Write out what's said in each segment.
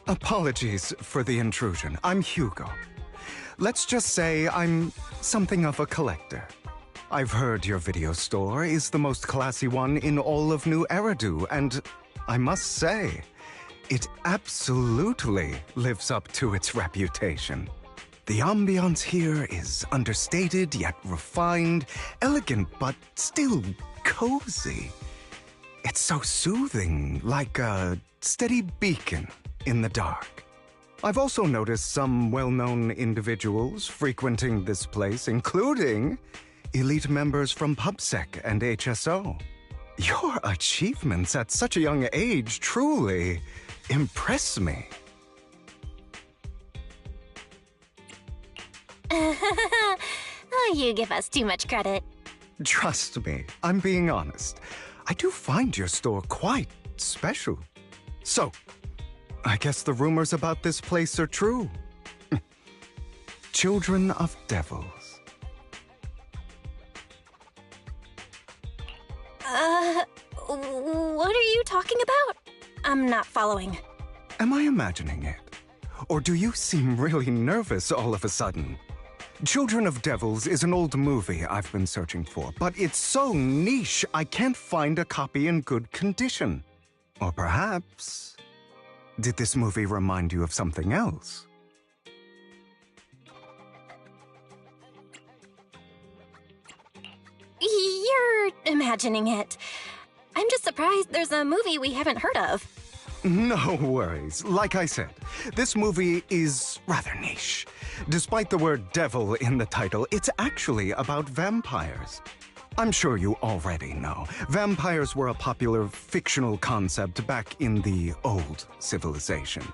Apologies for the intrusion. I'm Hugo. Let's just say I'm something of a collector. I've heard your video store is the most classy one in all of New Eridu, and I must say, it absolutely lives up to its reputation. The ambiance here is understated yet refined, elegant but still cozy. It's so soothing, like a steady beacon in the dark. I've also noticed some well-known individuals frequenting this place, including elite members from PubSec and HSO. Your achievements at such a young age truly impress me. Oh, you give us too much credit. Trust me, I'm being honest. I do find your store quite special. So, I guess the rumors about this place are true. Children of devils. What are you talking about? I'm not following. Am I imagining it? Or do you seem really nervous all of a sudden? Children of Devils is an old movie I've been searching for, but it's so niche I can't find a copy in good condition. Or perhaps, did this movie remind you of something else? You're imagining it. I'm just surprised there's a movie we haven't heard of. No worries. Like I said, this movie is rather niche. Despite the word devil in the title, it's actually about vampires. I'm sure you already know. Vampires were a popular fictional concept back in the old civilization.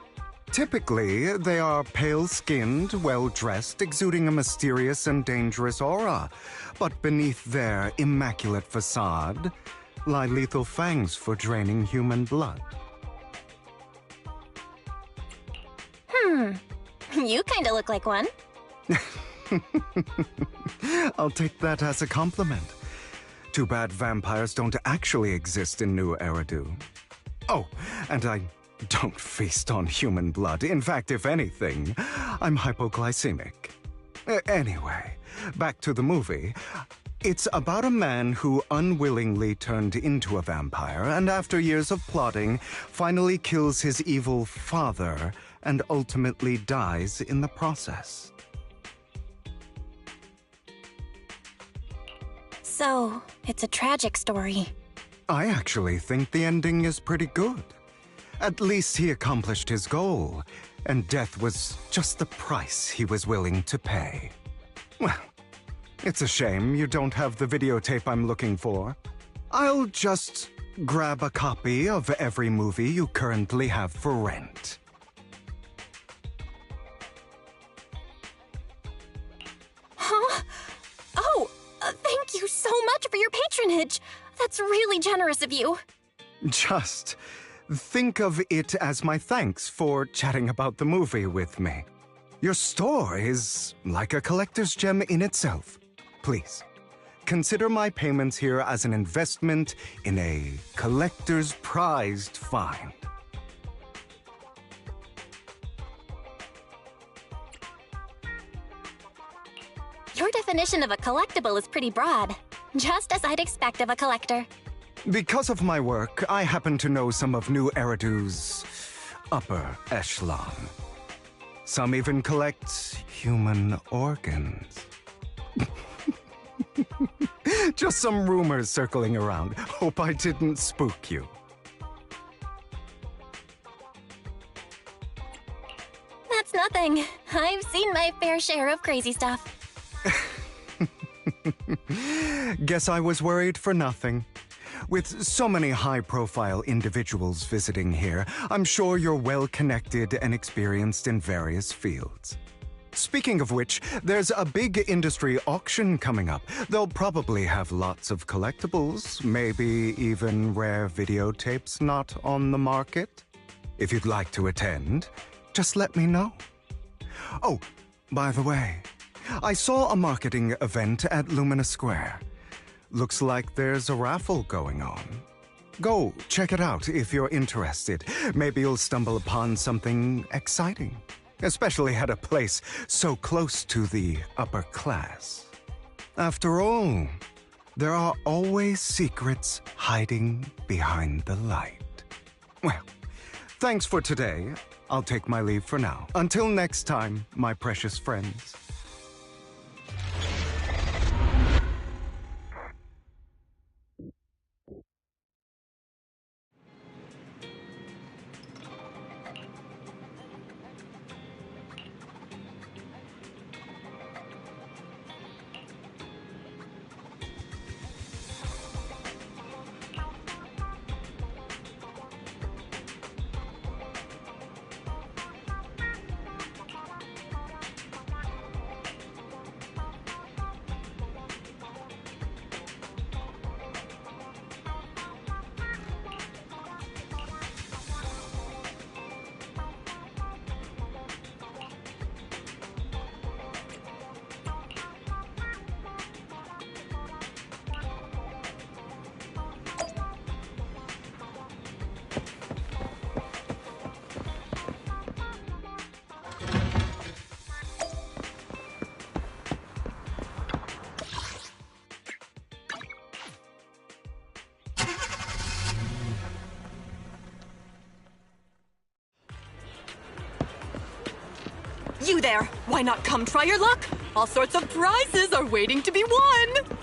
Typically, they are pale-skinned, well-dressed, exuding a mysterious and dangerous aura. But beneath their immaculate facade lie lethal fangs for draining human blood. You kinda look like one. I'll take that as a compliment. Too bad vampires don't actually exist in New Eridu. Oh, and I don't feast on human blood. In fact, if anything, I'm hypoglycemic. Anyway, back to the movie. It's about a man who unwillingly turned into a vampire and after years of plotting, finally kills his evil father and ultimately dies in the process. So, it's a tragic story. I actually think the ending is pretty good. At least he accomplished his goal, and death was just the price he was willing to pay. Well, it's a shame you don't have the videotape I'm looking for. I'll just grab a copy of every movie you currently have for rent. Huh? Oh, thank you so much for your patronage. That's really generous of you. Just think of it as my thanks for chatting about the movie with me. Your store is like a collector's gem in itself. Please, consider my payments here as an investment in a collector's prized find. Your definition of a collectible is pretty broad, just as I'd expect of a collector. Because of my work, I happen to know some of New Eridu's upper echelon. Some even collect human organs. Just some rumors circling around. Hope I didn't spook you. That's nothing. I've seen my fair share of crazy stuff. Guess I was worried for nothing. With so many high-profile individuals visiting here, I'm sure you're well-connected and experienced in various fields. Speaking of which, there's a big industry auction coming up. They'll probably have lots of collectibles, maybe even rare videotapes not on the market. If you'd like to attend, just let me know. Oh, by the way, I saw a marketing event at Lumina Square. Looks like there's a raffle going on. Go check it out if you're interested. Maybe you'll stumble upon something exciting, especially at a place so close to the upper class. After all, there are always secrets hiding behind the light. Well, thanks for today. I'll take my leave for now. Until next time, my precious friends. You there! Why not come try your luck? All sorts of prizes are waiting to be won!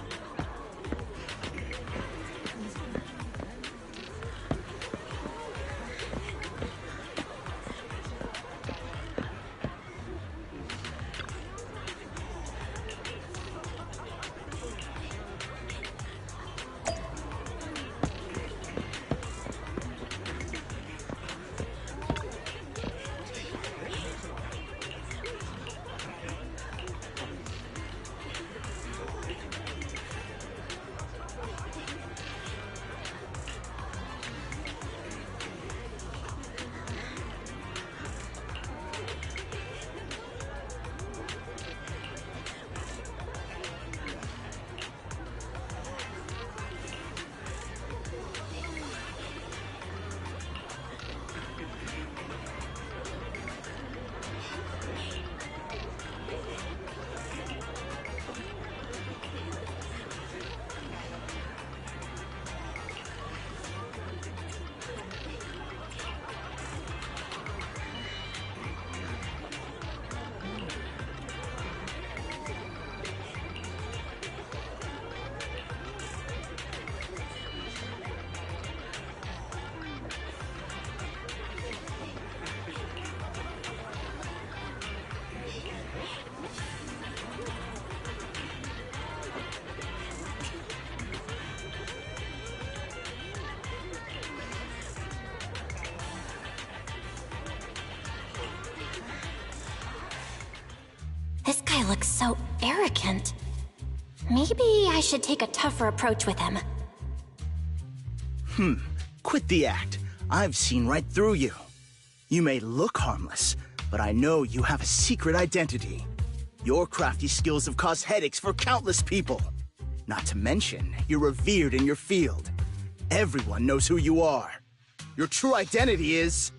This guy looks so arrogant. Maybe I should take a tougher approach with him. Quit the act. I've seen right through you. You may look harmless, but I know you have a secret identity. Your crafty skills have caused headaches for countless people. Not to mention, you're revered in your field. Everyone knows who you are. Your true identity is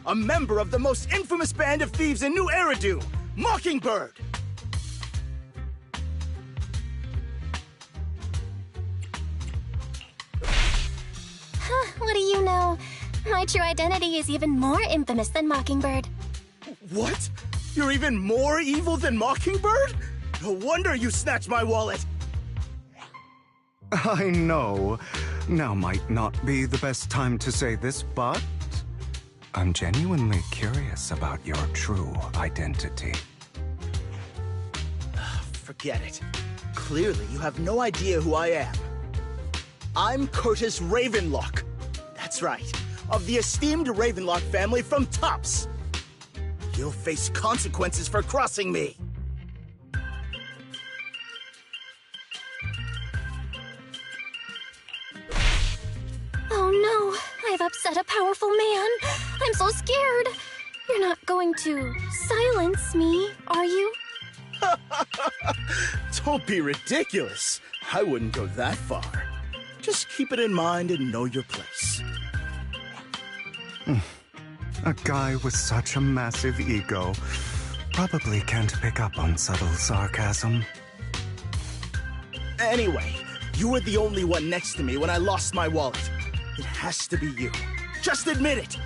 a member of the most infamous band of thieves in New Eridu, Mockingbird! What do you know? My true identity is even more infamous than Mockingbird. What? You're even more evil than Mockingbird? No wonder you snatched my wallet! I know. Now might not be the best time to say this, but I'm genuinely curious about your true identity. Forget it. Clearly, you have no idea who I am. I'm Curtis Ravenlock. That's right, of the esteemed Ravenlock family from Tops. You'll face consequences for crossing me. Oh no, I've upset a powerful man. I'm so scared. You're not going to silence me, are you? Don't be ridiculous. I wouldn't go that far. Just keep it in mind and know your place. A guy with such a massive ego probably can't pick up on subtle sarcasm. Anyway, you were the only one next to me when I lost my wallet. It has to be you. Just admit it!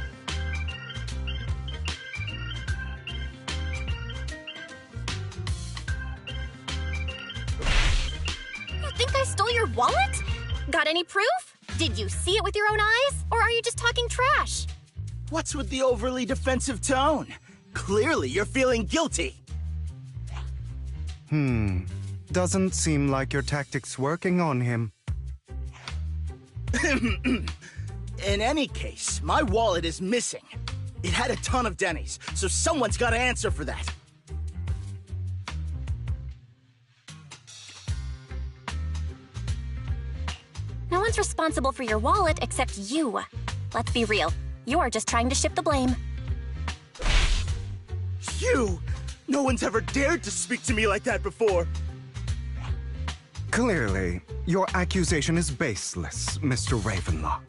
You think I stole your wallet? Got any proof? Did you see it with your own eyes? Or are you just talking trash? What's with the overly defensive tone? Clearly, you're feeling guilty. Doesn't seem like your tactic's working on him. In any case, my wallet is missing. It had a ton of Denny's, so someone's got to answer for that. No one's responsible for your wallet except you. Let's be real. You're just trying to shift the blame. You! No one's ever dared to speak to me like that before. Clearly, your accusation is baseless, Mr. Ravenlock.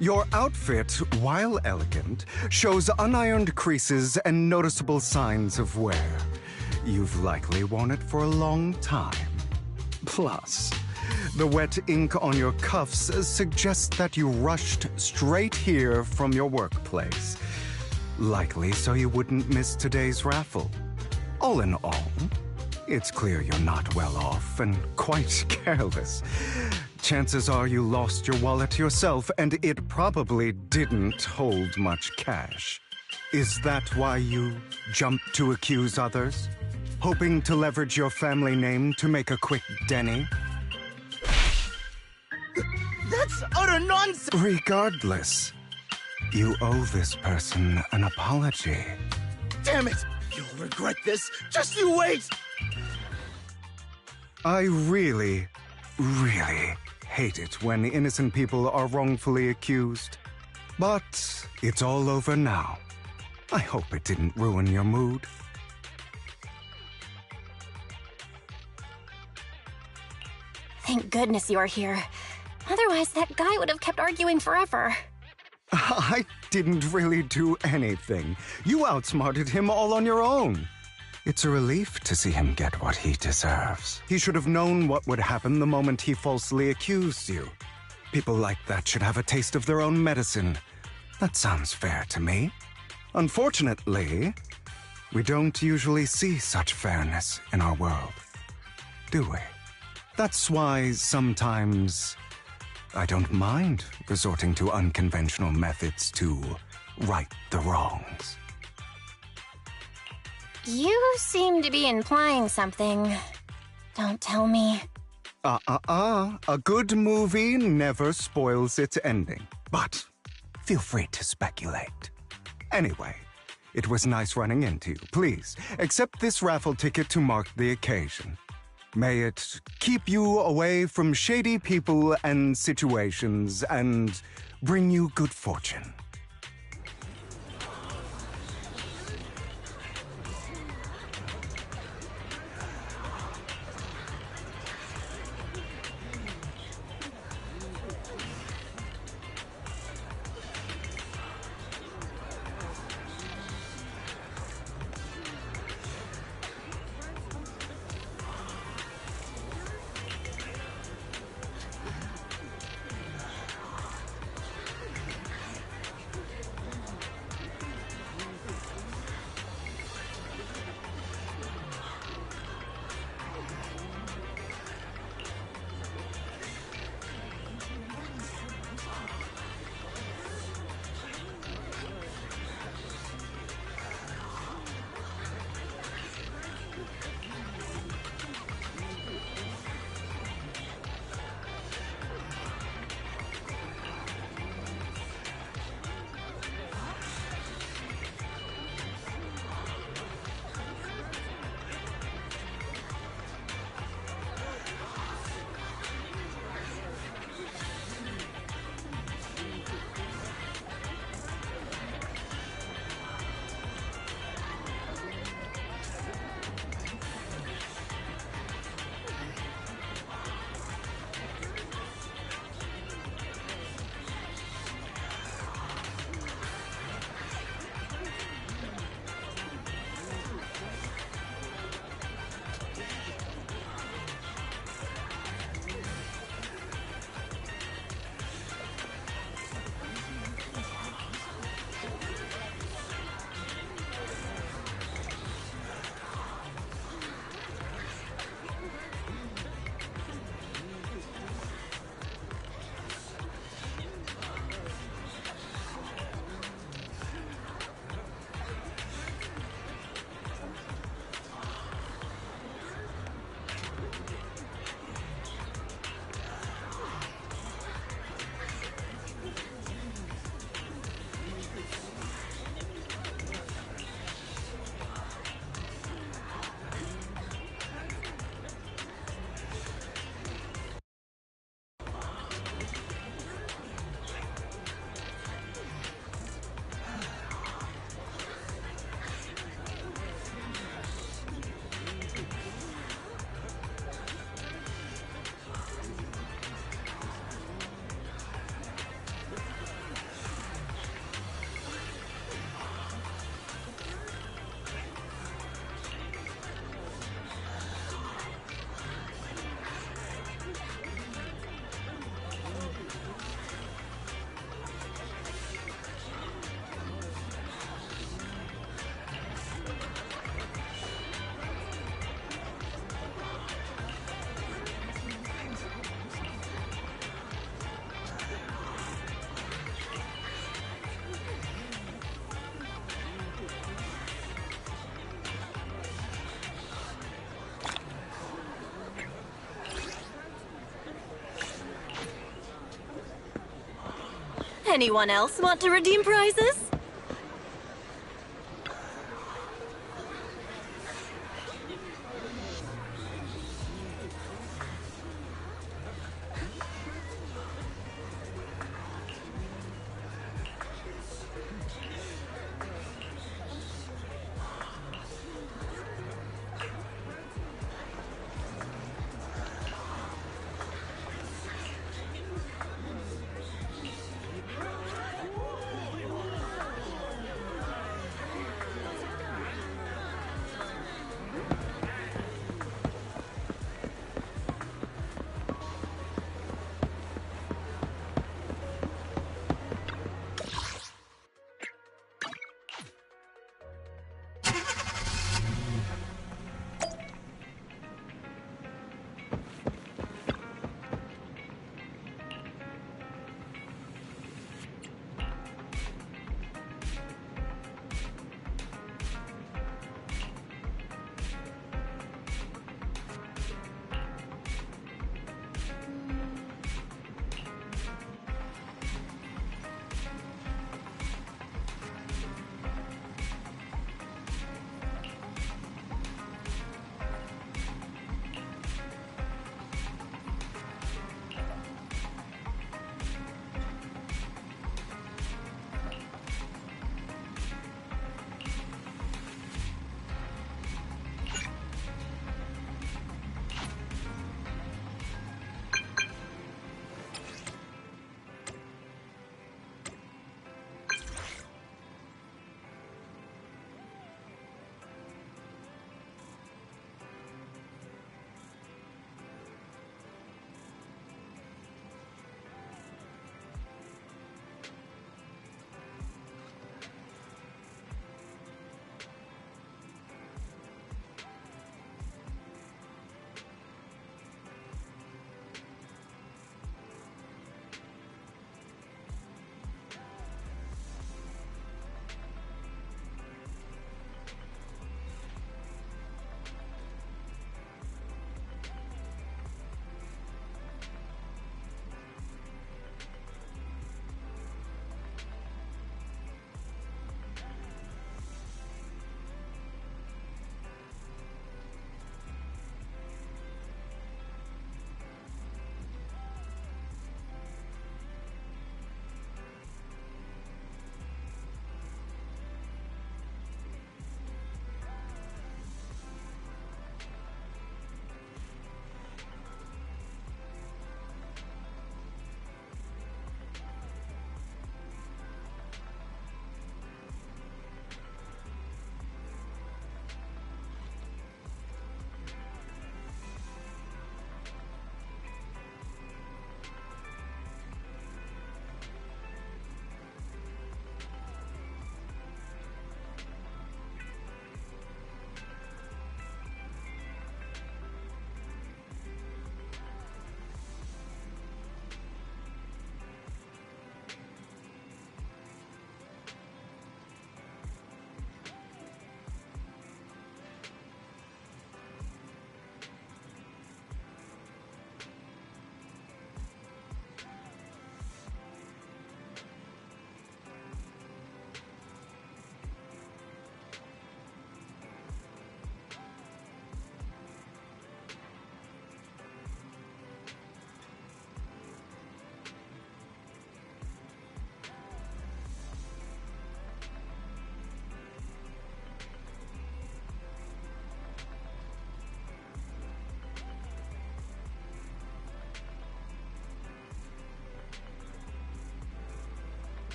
Your outfit, while elegant, shows unironed creases and noticeable signs of wear. You've likely worn it for a long time. Plus, the wet ink on your cuffs suggests that you rushed straight here from your workplace. Likely so you wouldn't miss today's raffle. All in all, it's clear you're not well off and quite careless. Chances are you lost your wallet yourself, and it probably didn't hold much cash. Is that why you jumped to accuse others? Hoping to leverage your family name to make a quick Denny? That's utter nonsense! Regardless, you owe this person an apology. Damn it! You'll regret this. Just you wait! I really hate it when innocent people are wrongfully accused. But it's all over now. I hope it didn't ruin your mood. Thank goodness you're here. Otherwise, that guy would have kept arguing forever. I didn't really do anything. You outsmarted him all on your own. It's a relief to see him get what he deserves. He should have known what would happen the moment he falsely accused you. People like that should have a taste of their own medicine. That sounds fair to me. Unfortunately, we don't usually see such fairness in our world, do we? That's why sometimes I don't mind resorting to unconventional methods to right the wrongs. You seem to be implying something. Don't tell me. A good movie never spoils its ending. But feel free to speculate. Anyway, it was nice running into you. Please, accept this raffle ticket to mark the occasion. May it keep you away from shady people and situations and bring you good fortune. Anyone else want to redeem prizes?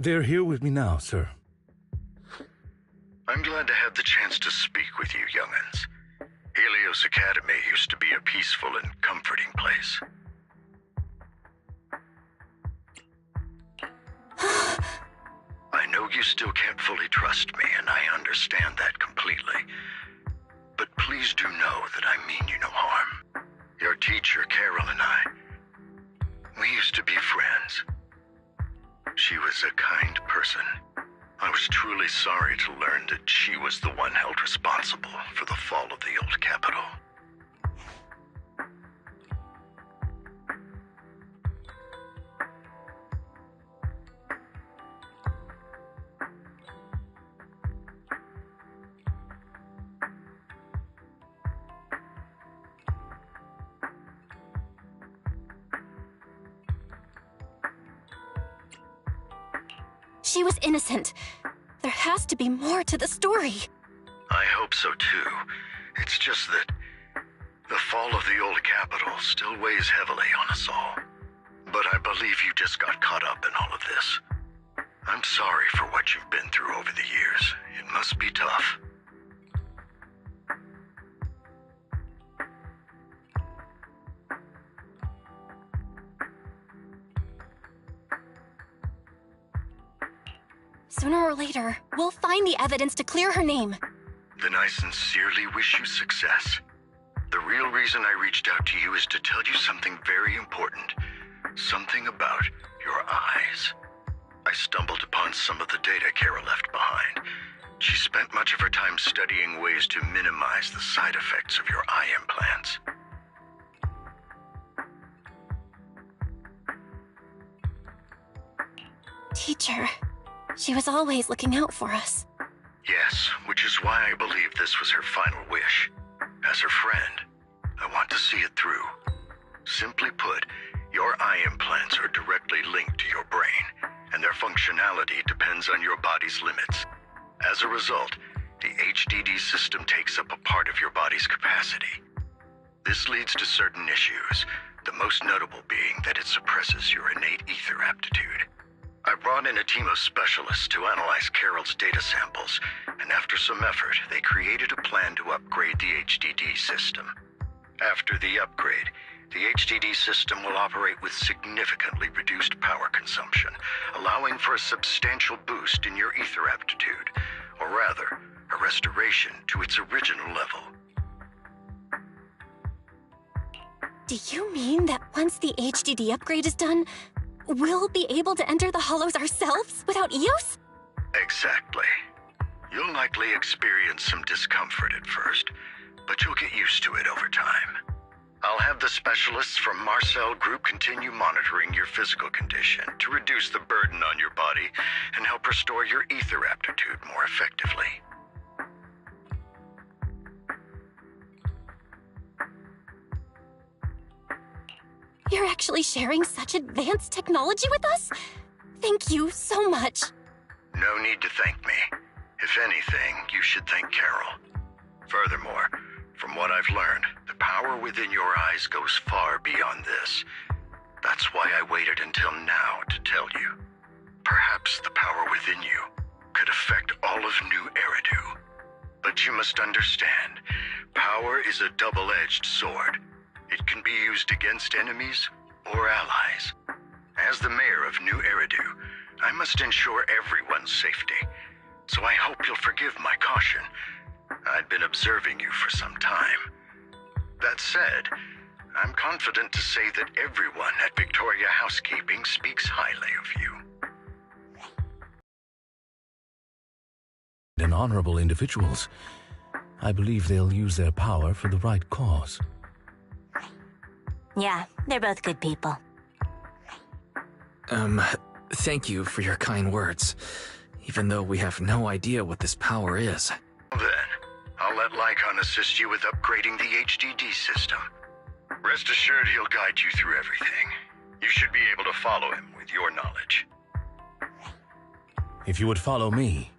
They're here with me now, sir. I'm glad to have the chance to speak with you, young'uns. Helios Academy used to be a peaceful and comforting place. I know you still can't fully trust me, and I understand that completely. But please do know that I mean you no harm. Your teacher, Carol, and I, we used to be friends. She was a kind person. I was truly sorry to learn that she was the one held responsible for the fall of the old capital. She was innocent. There has to be more to the story. I hope so too. It's just that the fall of the old capital still weighs heavily on us all. But I believe you just got caught up in all of this. I'm sorry for what you've been through over the years. It must be tough. Sooner or later, we'll find the evidence to clear her name. Then I sincerely wish you success. The real reason I reached out to you is to tell you something very important. Something about your eyes. I stumbled upon some of the data Carol left behind. She spent much of her time studying ways to minimize the side effects of your eye implants. Teacher, she was always looking out for us. Yes, which is why I believe this was her final wish. As her friend, I want to see it through. Simply put, your eye implants are directly linked to your brain, and their functionality depends on your body's limits. As a result, the HDD system takes up a part of your body's capacity. This leads to certain issues, the most notable being that it suppresses your innate ether aptitude. I brought in a team of specialists to analyze Carol's data samples, and after some effort, they created a plan to upgrade the HDD system. After the upgrade, the HDD system will operate with significantly reduced power consumption, allowing for a substantial boost in your ether aptitude, or rather, a restoration to its original level. Do you mean that once the HDD upgrade is done, we'll be able to enter the hollows ourselves without Eos? Exactly. You'll likely experience some discomfort at first, but you'll get used to it over time. I'll have the specialists from Marcel Group continue monitoring your physical condition to reduce the burden on your body and help restore your ether aptitude more effectively. You're actually sharing such advanced technology with us? Thank you so much. No need to thank me. If anything, you should thank Carol. Furthermore, from what I've learned, the power within your eyes goes far beyond this. That's why I waited until now to tell you. Perhaps the power within you could affect all of New Eridu. But you must understand, power is a double-edged sword. It can be used against enemies or allies. As the mayor of New Eridu, I must ensure everyone's safety. So I hope you'll forgive my caution. I'd been observing you for some time. That said, I'm confident to say that everyone at Victoria Housekeeping speaks highly of you. And honorable individuals. I believe they'll use their power for the right cause. Yeah, they're both good people. Thank you for your kind words, even though we have no idea what this power is. Then, I'll let Lycon assist you with upgrading the HDD system. Rest assured he'll guide you through everything. You should be able to follow him with your knowledge. If you would follow me.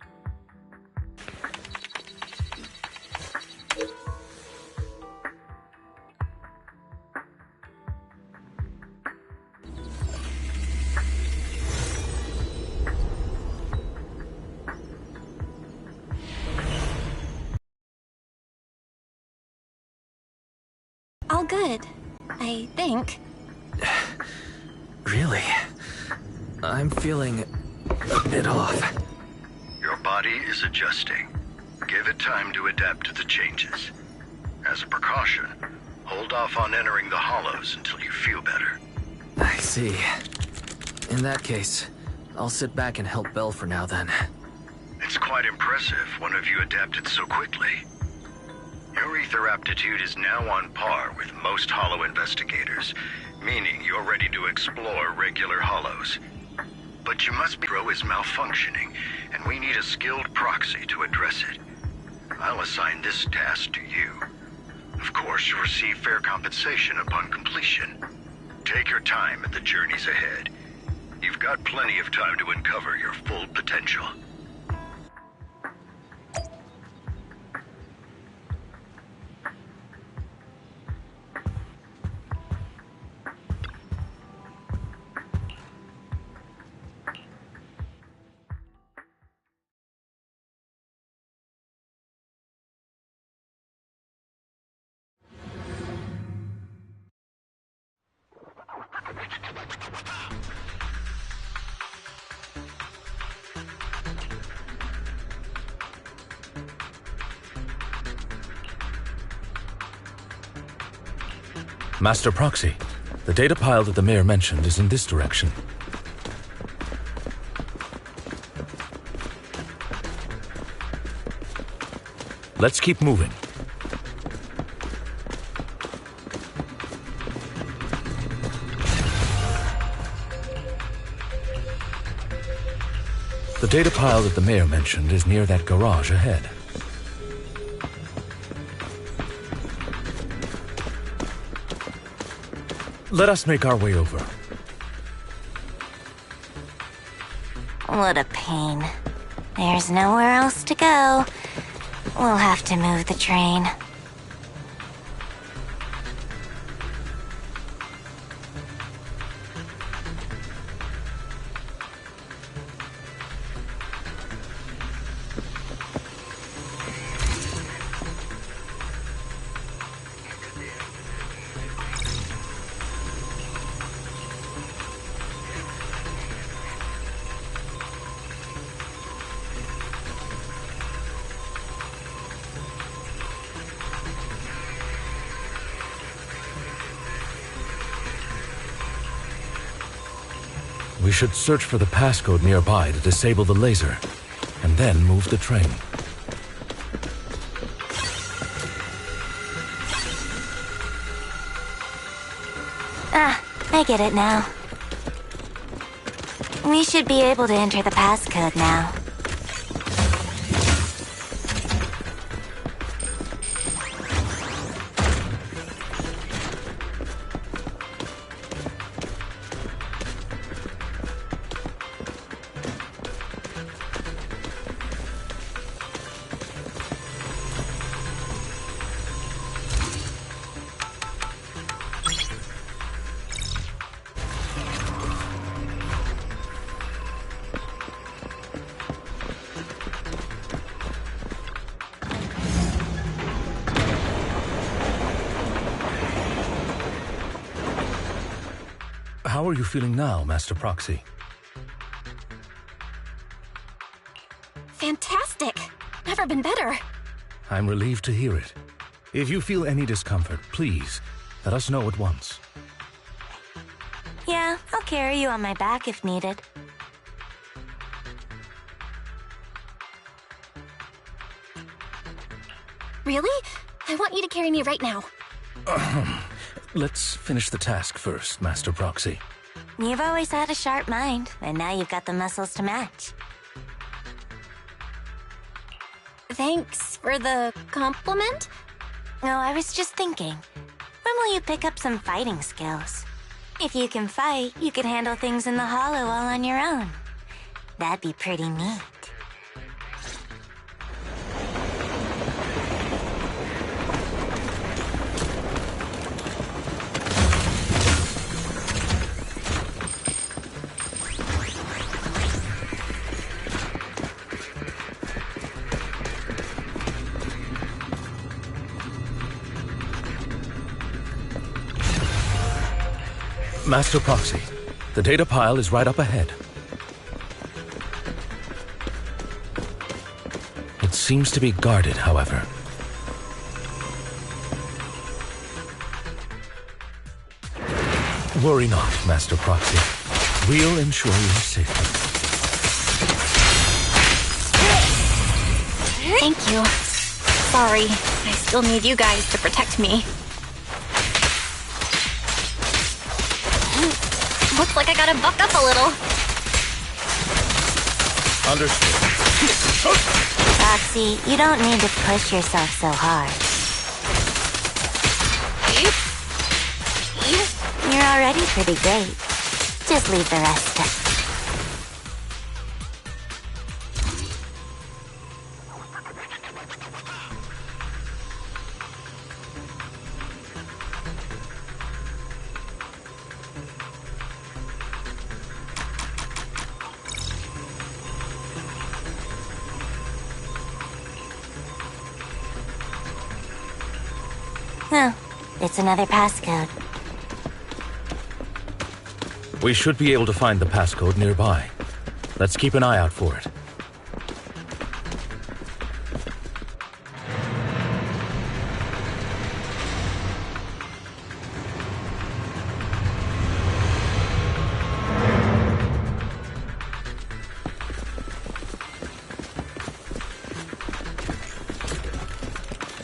all good. I think. Really? I'm feeling a bit off. Your body is adjusting. Give it time to adapt to the changes. As a precaution, hold off on entering the hollows until you feel better. I see. In that case, I'll sit back and help Belle for now then. It's quite impressive one of you adapted so quickly. Your ether aptitude is now on par with most hollow investigators, meaning you're ready to explore regular hollows. But you must be is malfunctioning, and we need a skilled proxy to address it. I'll assign this task to you. Of course, you'll receive fair compensation upon completion. Take your time at the journeys ahead. You've got plenty of time to uncover your full potential. Master Proxy, the data pile that the mayor mentioned is in this direction. Let's keep moving. The data pile that the mayor mentioned is near that garage ahead. Let us make our way over. What a pain. There's nowhere else to go. We'll have to move the train. We should search for the passcode nearby to disable the laser, and then move the train. Ah, I get it now. We should be able to enter the passcode now. How are you feeling now, Master Proxy? Fantastic! Never been better. I'm relieved to hear it. If you feel any discomfort, please, let us know at once. Yeah, I'll carry you on my back if needed. Really? I want you to carry me right now. Let's finish the task first, Master Proxy. You've always had a sharp mind, and now you've got the muscles to match. Thanks for the compliment. Oh, I was just thinking. When will you pick up some fighting skills? If you can fight, you could handle things in the hollow all on your own. That'd be pretty neat. Master Proxy, the data pile is right up ahead. It seems to be guarded, however. Worry not, Master Proxy. We'll ensure your safety. Thank you. Sorry, I still need you guys to protect me. Looks like I gotta buck up a little. Understood. Roxy, you don't need to push yourself so hard. You're already pretty great. Just leave the rest to... Oh, it's another passcode. We should be able to find the passcode nearby. Let's keep an eye out for it.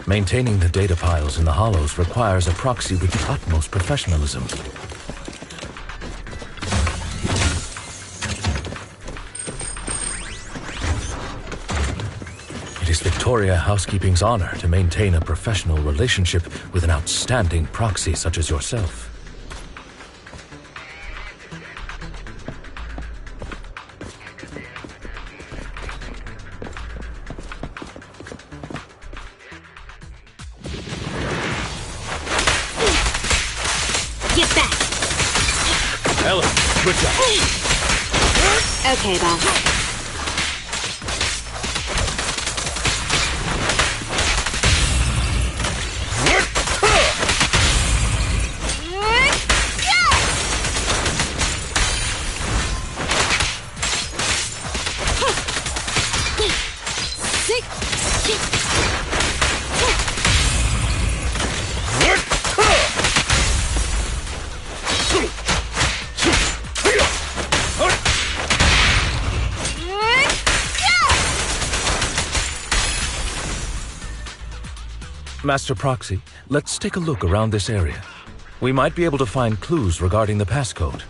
Maintaining the data piles in the hollows requires a proxy with the utmost professionalism. It is Victoria Housekeeping's honor to maintain a professional relationship with an outstanding proxy such as yourself. Get back! Ellen, good job. Okay, boss. Master Proxy, let's take a look around this area. We might be able to find clues regarding the passcode.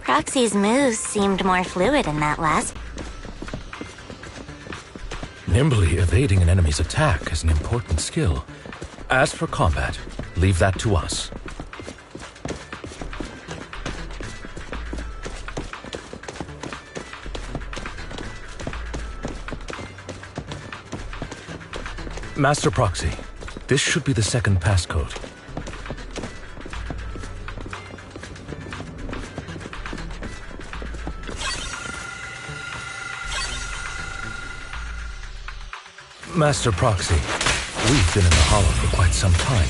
Proxy's moves seemed more fluid in that last... Nimbly evading an enemy's attack is an important skill. As for combat, leave that to us. Master Proxy, this should be the second passcode. Master Proxy, we've been in the hollow for quite some time.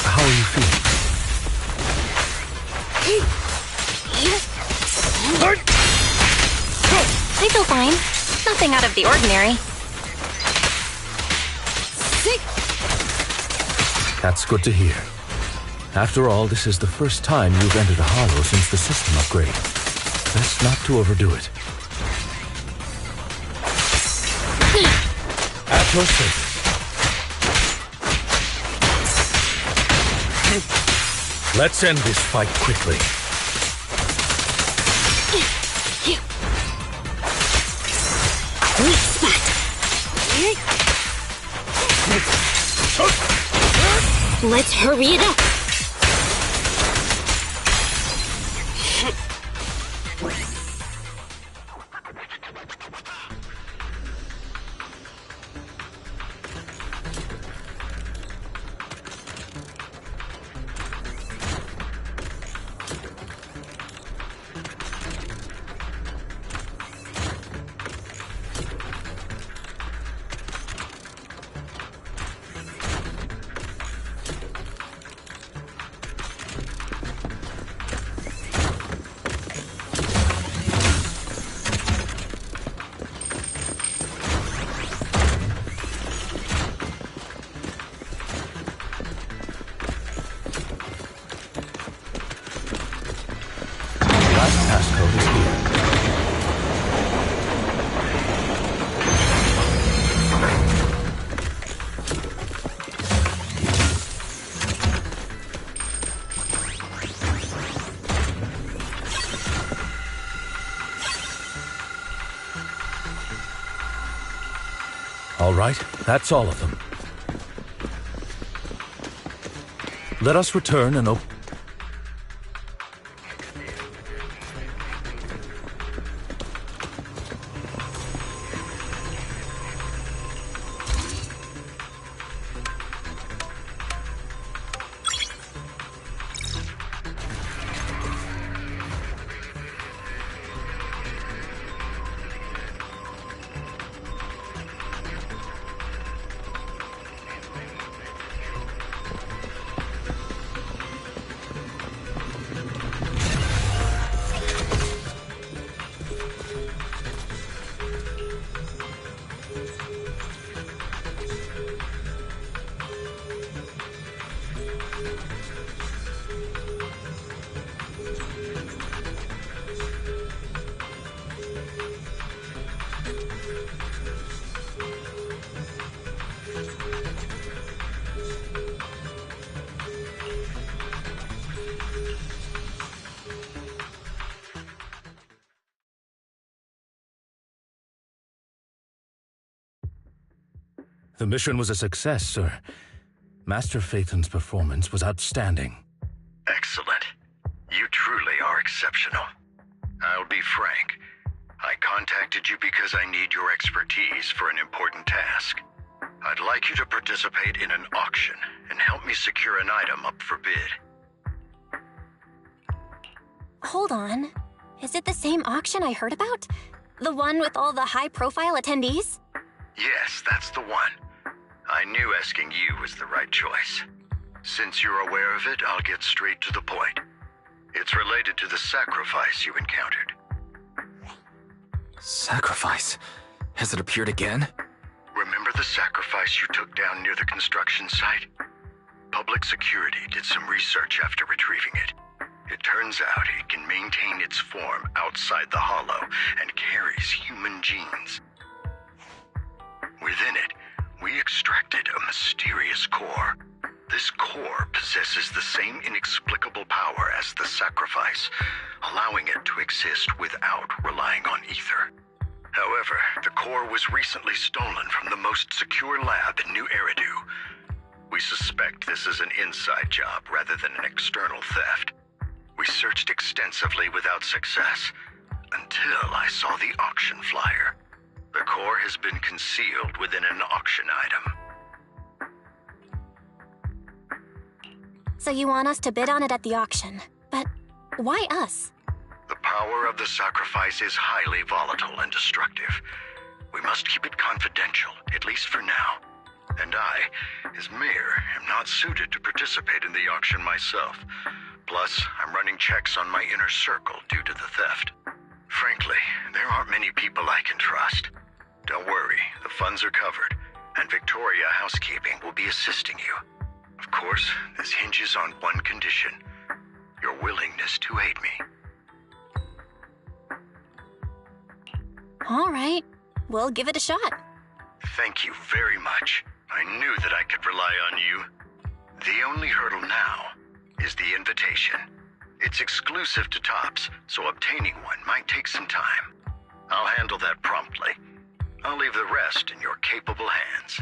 How are you feeling? I feel fine. Nothing out of the ordinary. That's good to hear. After all, this is the first time you've entered a hollow since the system upgrade. Best not to overdo it. At your service. Let's end this fight quickly. Weak spot. Let's hurry it up. All right, that's all of them. Let us return and open... The mission was a success, sir. Master Phaeton's performance was outstanding. Excellent. You truly are exceptional. I'll be frank. I contacted you because I need your expertise for an important task. I'd like you to participate in an auction and help me secure an item up for bid. Hold on. Is it the same auction I heard about? The one with all the high-profile attendees? Yes, that's the one. I knew asking you was the right choice. Since you're aware of it, I'll get straight to the point. It's related to the sacrifice you encountered. Sacrifice? Has it appeared again? Remember the sacrifice you took down near the construction site? Public security did some research after retrieving it. It turns out it can maintain its form outside the hollow and carries human genes. Within it, we extracted a mysterious core. This core possesses the same inexplicable power as the sacrifice, allowing it to exist without relying on ether. However, the core was recently stolen from the most secure lab in New Eridu. We suspect this is an inside job rather than an external theft. We searched extensively without success, until I saw the auction flyer. The core has been concealed within an auction item. So you want us to bid on it at the auction. But why us? The power of the sacrifice is highly volatile and destructive. We must keep it confidential, at least for now. And I, as mayor, am not suited to participate in the auction myself. Plus, I'm running checks on my inner circle due to the theft. Frankly, there aren't many people I can trust. Don't worry, the funds are covered, and Victoria Housekeeping will be assisting you. Of course, this hinges on one condition: your willingness to aid me. All right, we'll give it a shot. Thank you very much. I knew that I could rely on you. The only hurdle now is the invitation. It's exclusive to Tops, so obtaining one might take some time. I'll handle that promptly. I'll leave the rest in your capable hands.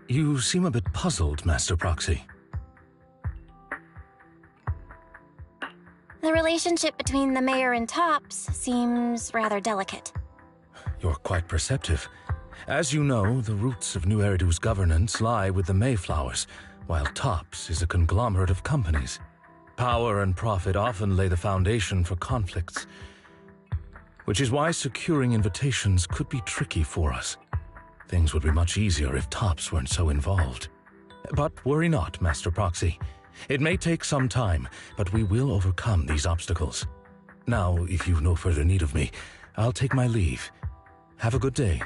You seem a bit puzzled, Master Proxy. The relationship between the mayor and Tops seems rather delicate. You're quite perceptive. As you know, the roots of New Eridu's governance lie with the Mayflowers, while Tops is a conglomerate of companies. Power and profit often lay the foundation for conflicts, which is why securing invitations could be tricky for us. Things would be much easier if Tops weren't so involved. But worry not, Master Proxy. It may take some time, but we will overcome these obstacles. Now, if you've no further need of me, I'll take my leave. Have a good day.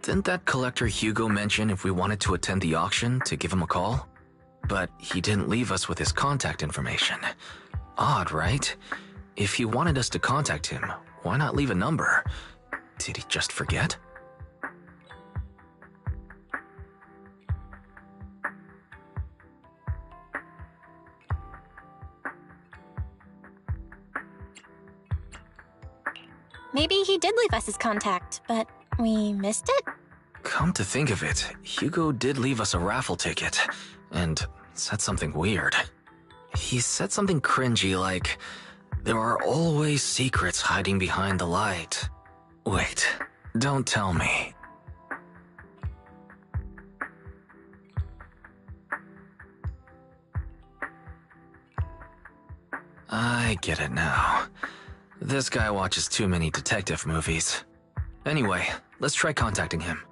Didn't that collector Hugo mention if we wanted to attend the auction to give him a call? But he didn't leave us with his contact information. Odd, right? If he wanted us to contact him, why not leave a number? Did he just forget? Maybe he did leave us his contact, but we missed it? Come to think of it, Hugo did leave us a raffle ticket, and said something weird. He said something cringy like, "There are always secrets hiding behind the light." Wait, don't tell me. I get it now. This guy watches too many detective movies. Anyway, let's try contacting him.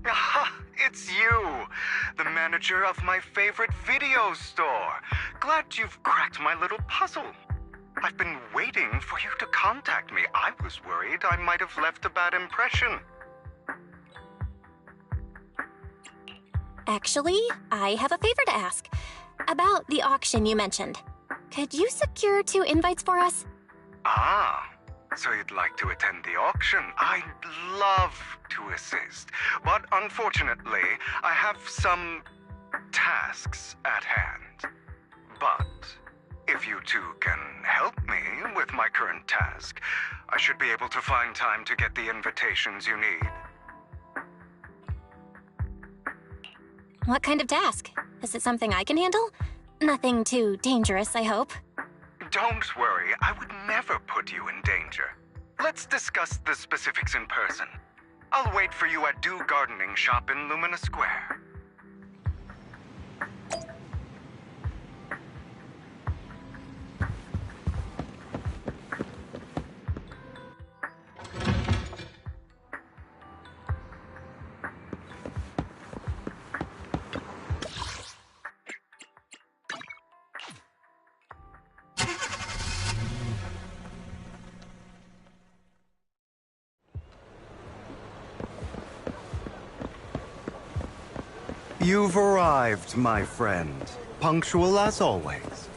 Aha, it's you, the manager of my favorite video store. Glad you've cracked my little puzzle. I've been waiting for you to contact me. I was worried I might have left a bad impression. Actually, I have a favor to ask. About the auction you mentioned. Could you secure 2 invites for us? Ah, so you'd like to attend the auction? I'd love to assist, but unfortunately, I have some tasks at hand. But if you two can help me with my current task, I should be able to find time to get the invitations you need. What kind of task? Is it something I can handle? Nothing too dangerous, I hope. Don't worry, I would never put you in danger. Let's discuss the specifics in person. I'll wait for you at Dew Gardening Shop in Lumina Square. You've arrived, my friend. Punctual as always.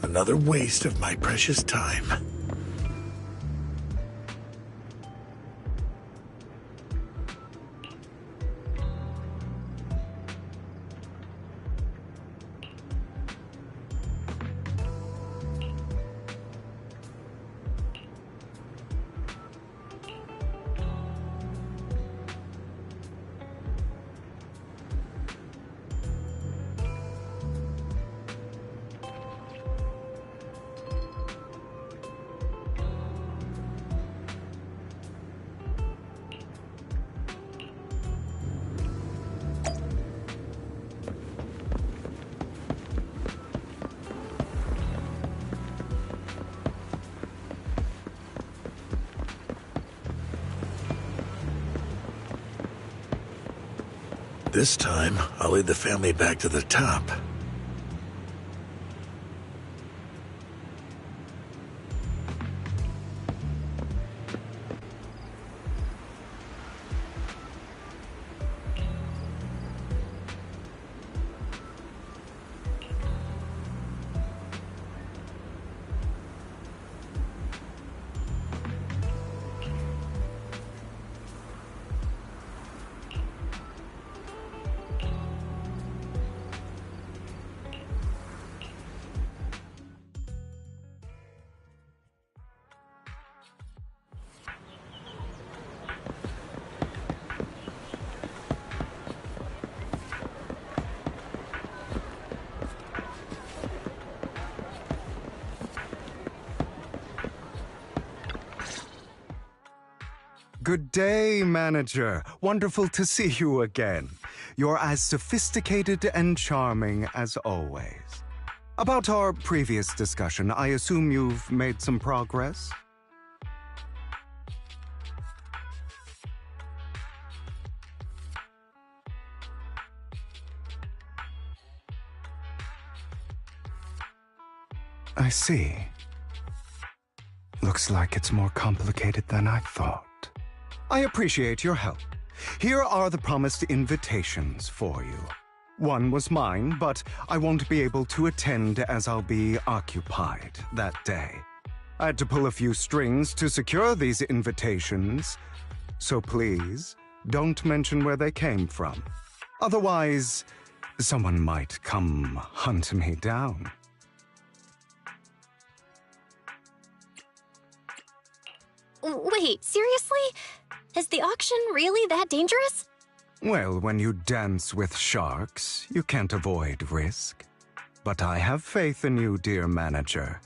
Another waste of my precious time. This time, I'll lead the family back to the top. Good day, manager. Wonderful to see you again. You're as sophisticated and charming as always. About our previous discussion, I assume you've made some progress? I see. Looks like it's more complicated than I thought. I appreciate your help. Here are the promised invitations for you. One was mine, but I won't be able to attend as I'll be occupied that day. I had to pull a few strings to secure these invitations, so please don't mention where they came from. Otherwise, someone might come hunt me down. Wait, seriously? Is the auction really that dangerous? Well, when you dance with sharks, you can't avoid risk. But I have faith in you, dear manager.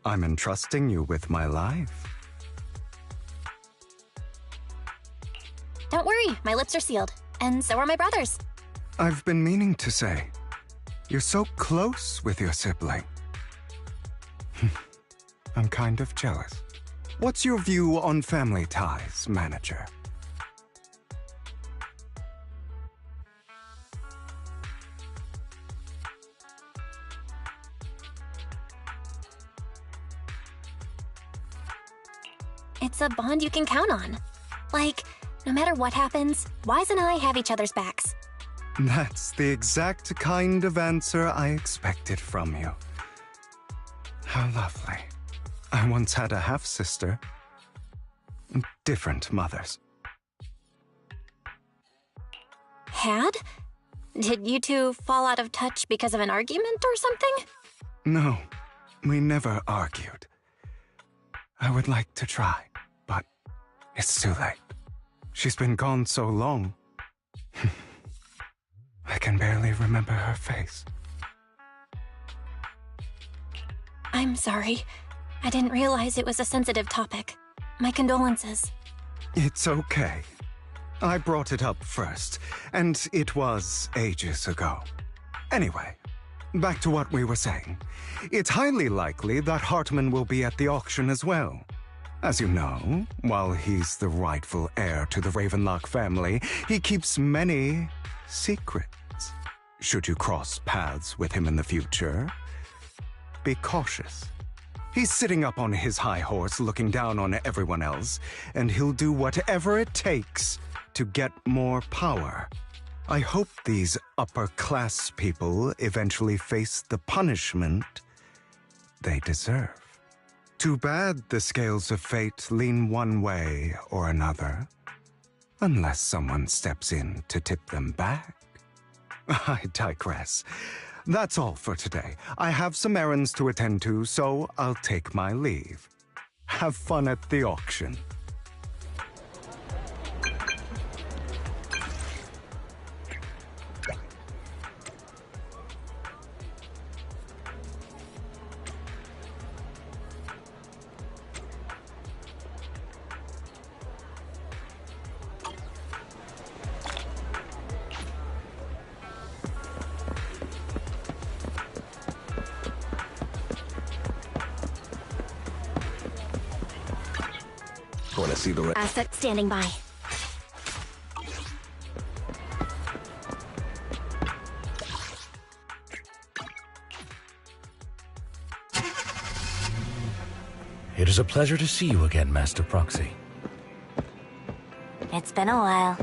I'm entrusting you with my life. Don't worry, my lips are sealed. And so are my brothers. I've been meaning to say, you're so close with your sibling. I'm kind of jealous. What's your view on family ties, manager? It's a bond you can count on. Like, no matter what happens, Wise and I have each other's backs. That's the exact kind of answer I expected from you. How lovely. I once had a half-sister. Different mothers. Had? Did you two fall out of touch because of an argument or something? No, we never argued. I would like to try, but it's too late. She's been gone so long. I can barely remember her face. I'm sorry. I didn't realize it was a sensitive topic. My condolences. It's okay. I brought it up first, and it was ages ago. Anyway, back to what we were saying. It's highly likely that Hartman will be at the auction as well. As you know, while he's the rightful heir to the Ravenlock family, he keeps many secrets. Should you cross paths with him in the future, be cautious. He's sitting up on his high horse looking down on everyone else, and he'll do whatever it takes to get more power. I hope these upper-class people eventually face the punishment they deserve. Too bad the scales of fate lean one way or another, unless someone steps in to tip them back. I digress. That's all for today. I have some errands to attend to, so I'll take my leave. Have fun at the auction. Want to see the Asset standing by. It is a pleasure to see you again, Master Proxy. It's been a while.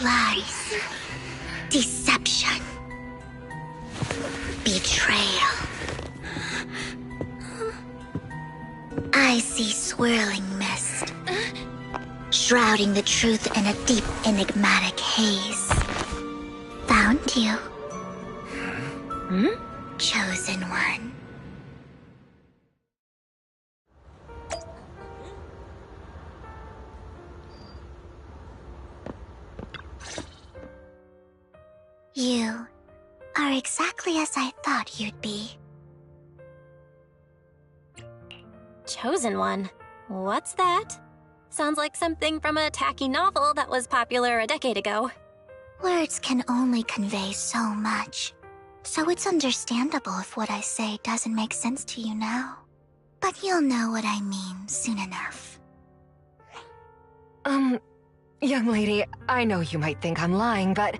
Lies. Deception. Betrayal. I see swirling mist, shrouding the truth in a deep, enigmatic haze. Found you. Chosen one. You are exactly as I thought you'd be. Chosen one? What's that? Sounds like something from a tacky novel that was popular a decade ago. Words can only convey so much, so it's understandable if what I say doesn't make sense to you now. But you'll know what I mean soon enough. Young lady, I know you might think I'm lying, but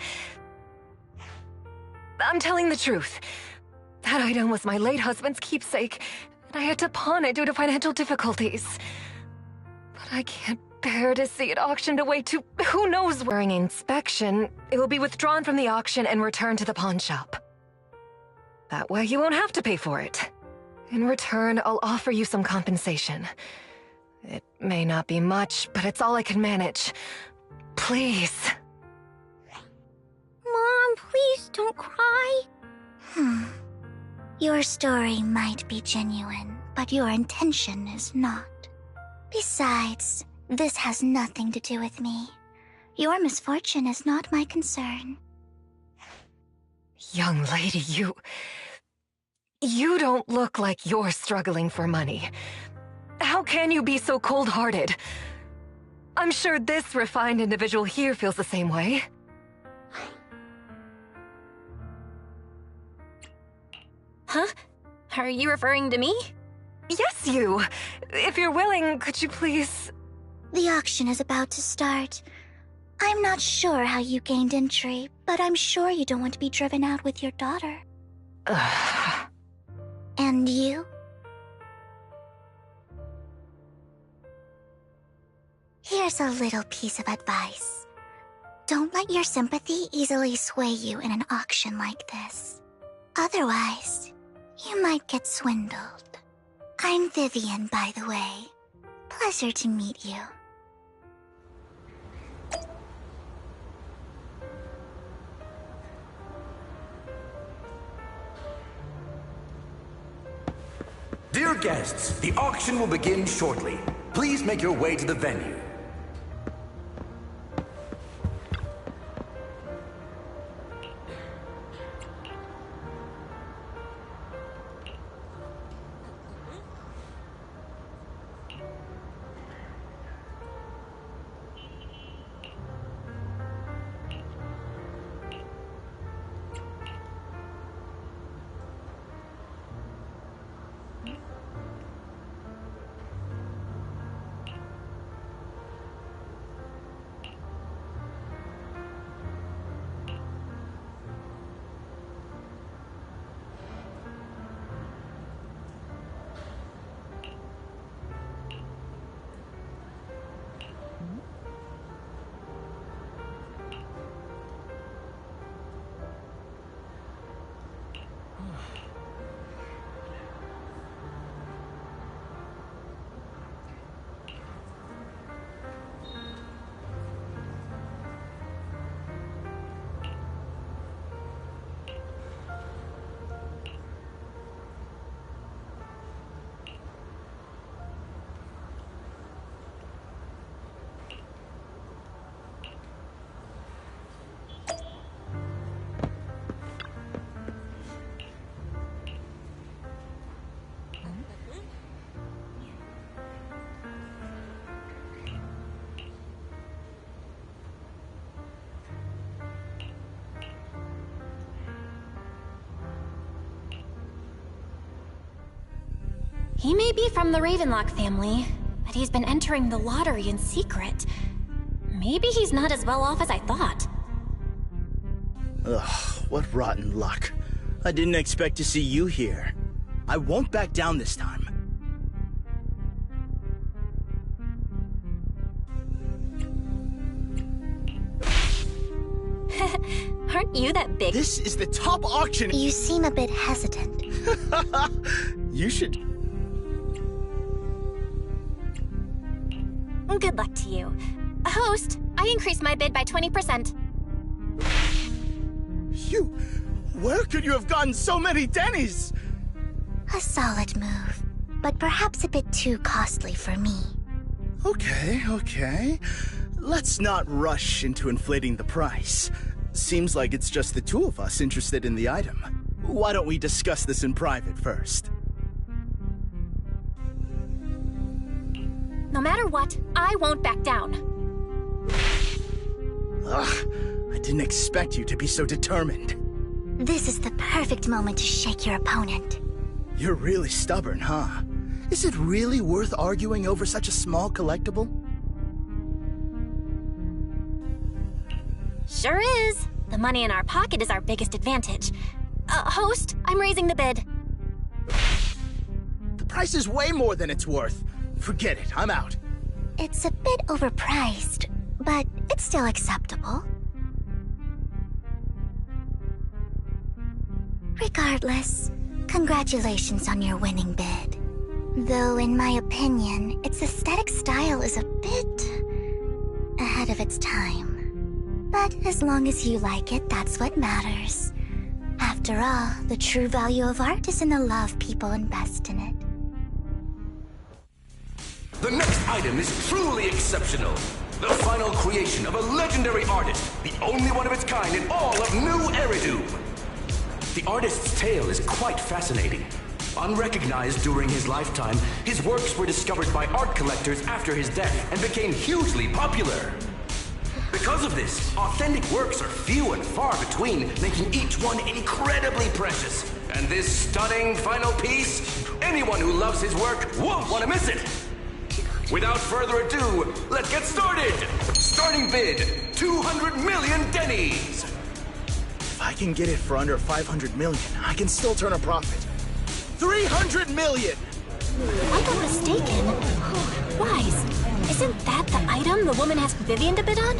I'm telling the truth. That item was my late husband's keepsake, and I had to pawn it due to financial difficulties. But I can't bear to see it auctioned away to who knows where. During inspection, it will be withdrawn from the auction and returned to the pawn shop. That way you won't have to pay for it. In return, I'll offer you some compensation. It may not be much, but it's all I can manage. Please. Mom, please don't cry. Your story might be genuine, but your intention is not. Besides, this has nothing to do with me. Your misfortune is not my concern. Young lady, you don't look like you're struggling for money. How can you be so cold-hearted? I'm sure this refined individual here feels the same way. Huh? Are you referring to me? Yes, you! If you're willing, could you please... The auction is about to start. I'm not sure how you gained entry, but I'm sure you don't want to be driven out with your daughter. And you? Here's a little piece of advice. Don't let your sympathy easily sway you in an auction like this. Otherwise, you might get swindled. I'm Vivian, by the way. Pleasure to meet you. Dear guests, the auction will begin shortly. Please make your way to the venue. He may be from the Ravenlock family, but he's been entering the lottery in secret. Maybe he's not as well off as I thought. Ugh, what rotten luck. I didn't expect to see you here. I won't back down this time. Aren't you that big? This is the top auction. You seem a bit hesitant. You should... Good luck to you. Host, I increased my bid by 20%. Where could you have gotten so many Denny's? A solid move, but perhaps a bit too costly for me. Okay. Let's not rush into inflating the price. Seems like it's just the two of us interested in the item. Why don't we discuss this in private first? No matter what, I won't back down. Ugh, I didn't expect you to be so determined. This is the perfect moment to shake your opponent. You're really stubborn, huh? Is it really worth arguing over such a small collectible? Sure is. The money in our pocket is our biggest advantage. Host, I'm raising the bid. The price is way more than it's worth. Forget it, I'm out. It's a bit overpriced, but it's still acceptable. Regardless, congratulations on your winning bid. Though, in my opinion, its aesthetic style is a bit ahead of its time. But as long as you like it, that's what matters. After all, the true value of art is in the love people invest in it. The next item is truly exceptional. The final creation of a legendary artist, the only one of its kind in all of New Eridu. The artist's tale is quite fascinating. Unrecognized during his lifetime, his works were discovered by art collectors after his death and became hugely popular. Because of this, authentic works are few and far between, making each one incredibly precious. And this stunning final piece, anyone who loves his work won't want to miss it. Without further ado, let's get started! Starting bid, 200 million Denny's! If I can get it for under 500 million, I can still turn a profit. 300 million! If I'm not mistaken, Wise, isn't that the item the woman asked Vivian to bid on?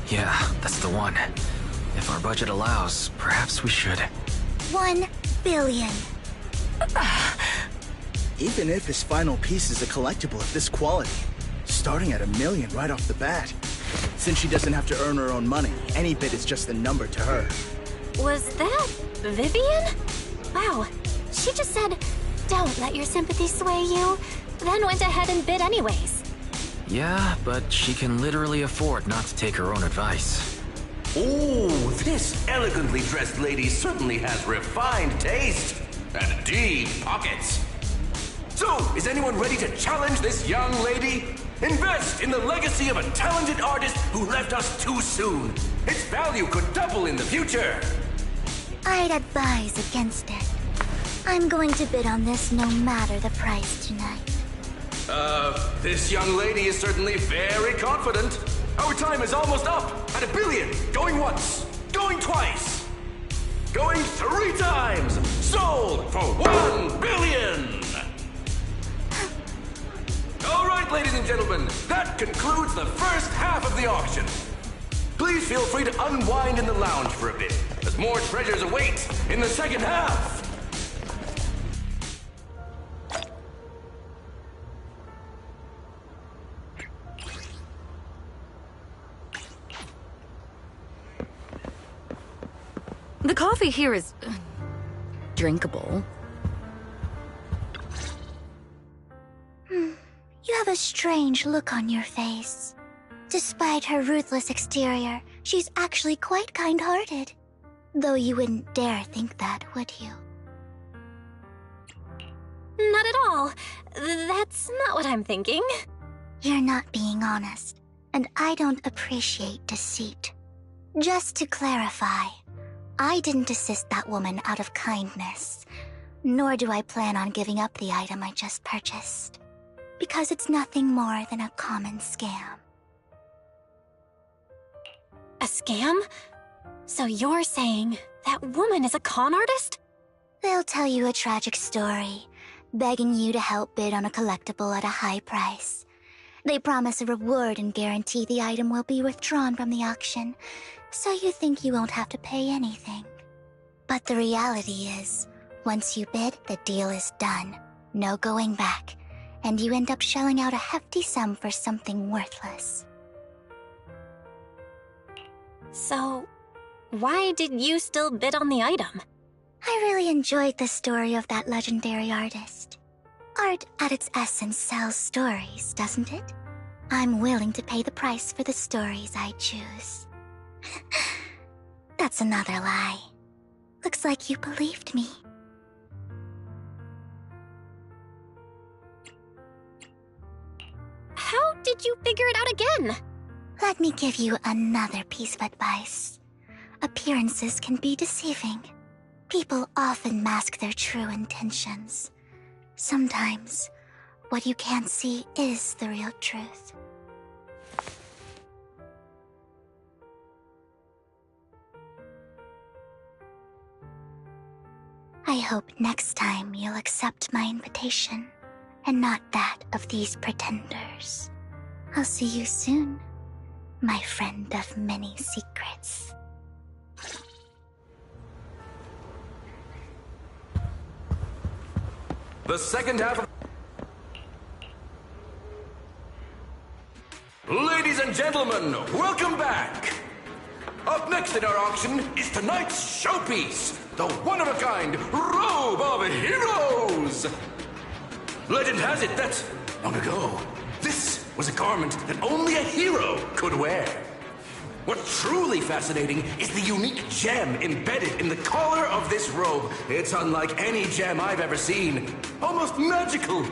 Yeah, that's the one. If our budget allows, perhaps we should. 1 billion. Even if his final piece is a collectible of this quality, starting at $1 million right off the bat. Since she doesn't have to earn her own money, any bid is just a number to her. Was that Vivian? Wow, she just said, "Don't let your sympathy sway you," then went ahead and bid anyways. Yeah, but she can literally afford not to take her own advice. Ooh, this elegantly dressed lady certainly has refined taste and deep pockets. So, is anyone ready to challenge this young lady? Invest in the legacy of a talented artist who left us too soon. Its value could double in the future. I'd advise against it. I'm going to bid on this no matter the price tonight. This young lady is certainly very confident. Our time is almost up at $1 billion. Going once, going twice, going 3 times. Sold for $1 billion. All right, ladies and gentlemen, that concludes the first half of the auction. Please feel free to unwind in the lounge for a bit, as more treasures await in the second half. The coffee here is drinkable. You have a strange look on your face. Despite her ruthless exterior, she's actually quite kind-hearted. Though you wouldn't dare think that, would you? Not at all. That's not what I'm thinking. You're not being honest, and I don't appreciate deceit. Just to clarify, I didn't assist that woman out of kindness, nor do I plan on giving up the item I just purchased, because it's nothing more than a common scam. A scam? So you're saying that woman is a con artist? They'll tell you a tragic story, begging you to help bid on a collectible at a high price. They promise a reward and guarantee the item will be withdrawn from the auction, so you think you won't have to pay anything. But the reality is, once you bid, the deal is done. No going back, and you end up shelling out a hefty sum for something worthless. So, why did you still bid on the item? I really enjoyed the story of that legendary artist. Art at its essence sells stories, doesn't it? I'm willing to pay the price for the stories I choose. That's another lie. Looks like you believed me. How did you figure it out again? Let me give you another piece of advice. Appearances can be deceiving. People often mask their true intentions. Sometimes, what you can't see is the real truth. I hope next time you'll accept my invitation, and not that of these pretenders. I'll see you soon, my friend of many secrets. The second half of... Ladies and gentlemen, welcome back! Up next in our auction is tonight's showpiece, the one-of-a-kind Robe of Heroes! Legend has it that, long ago, this was a garment that only a hero could wear. What's truly fascinating is the unique gem embedded in the collar of this robe. It's unlike any gem I've ever seen. Almost magical.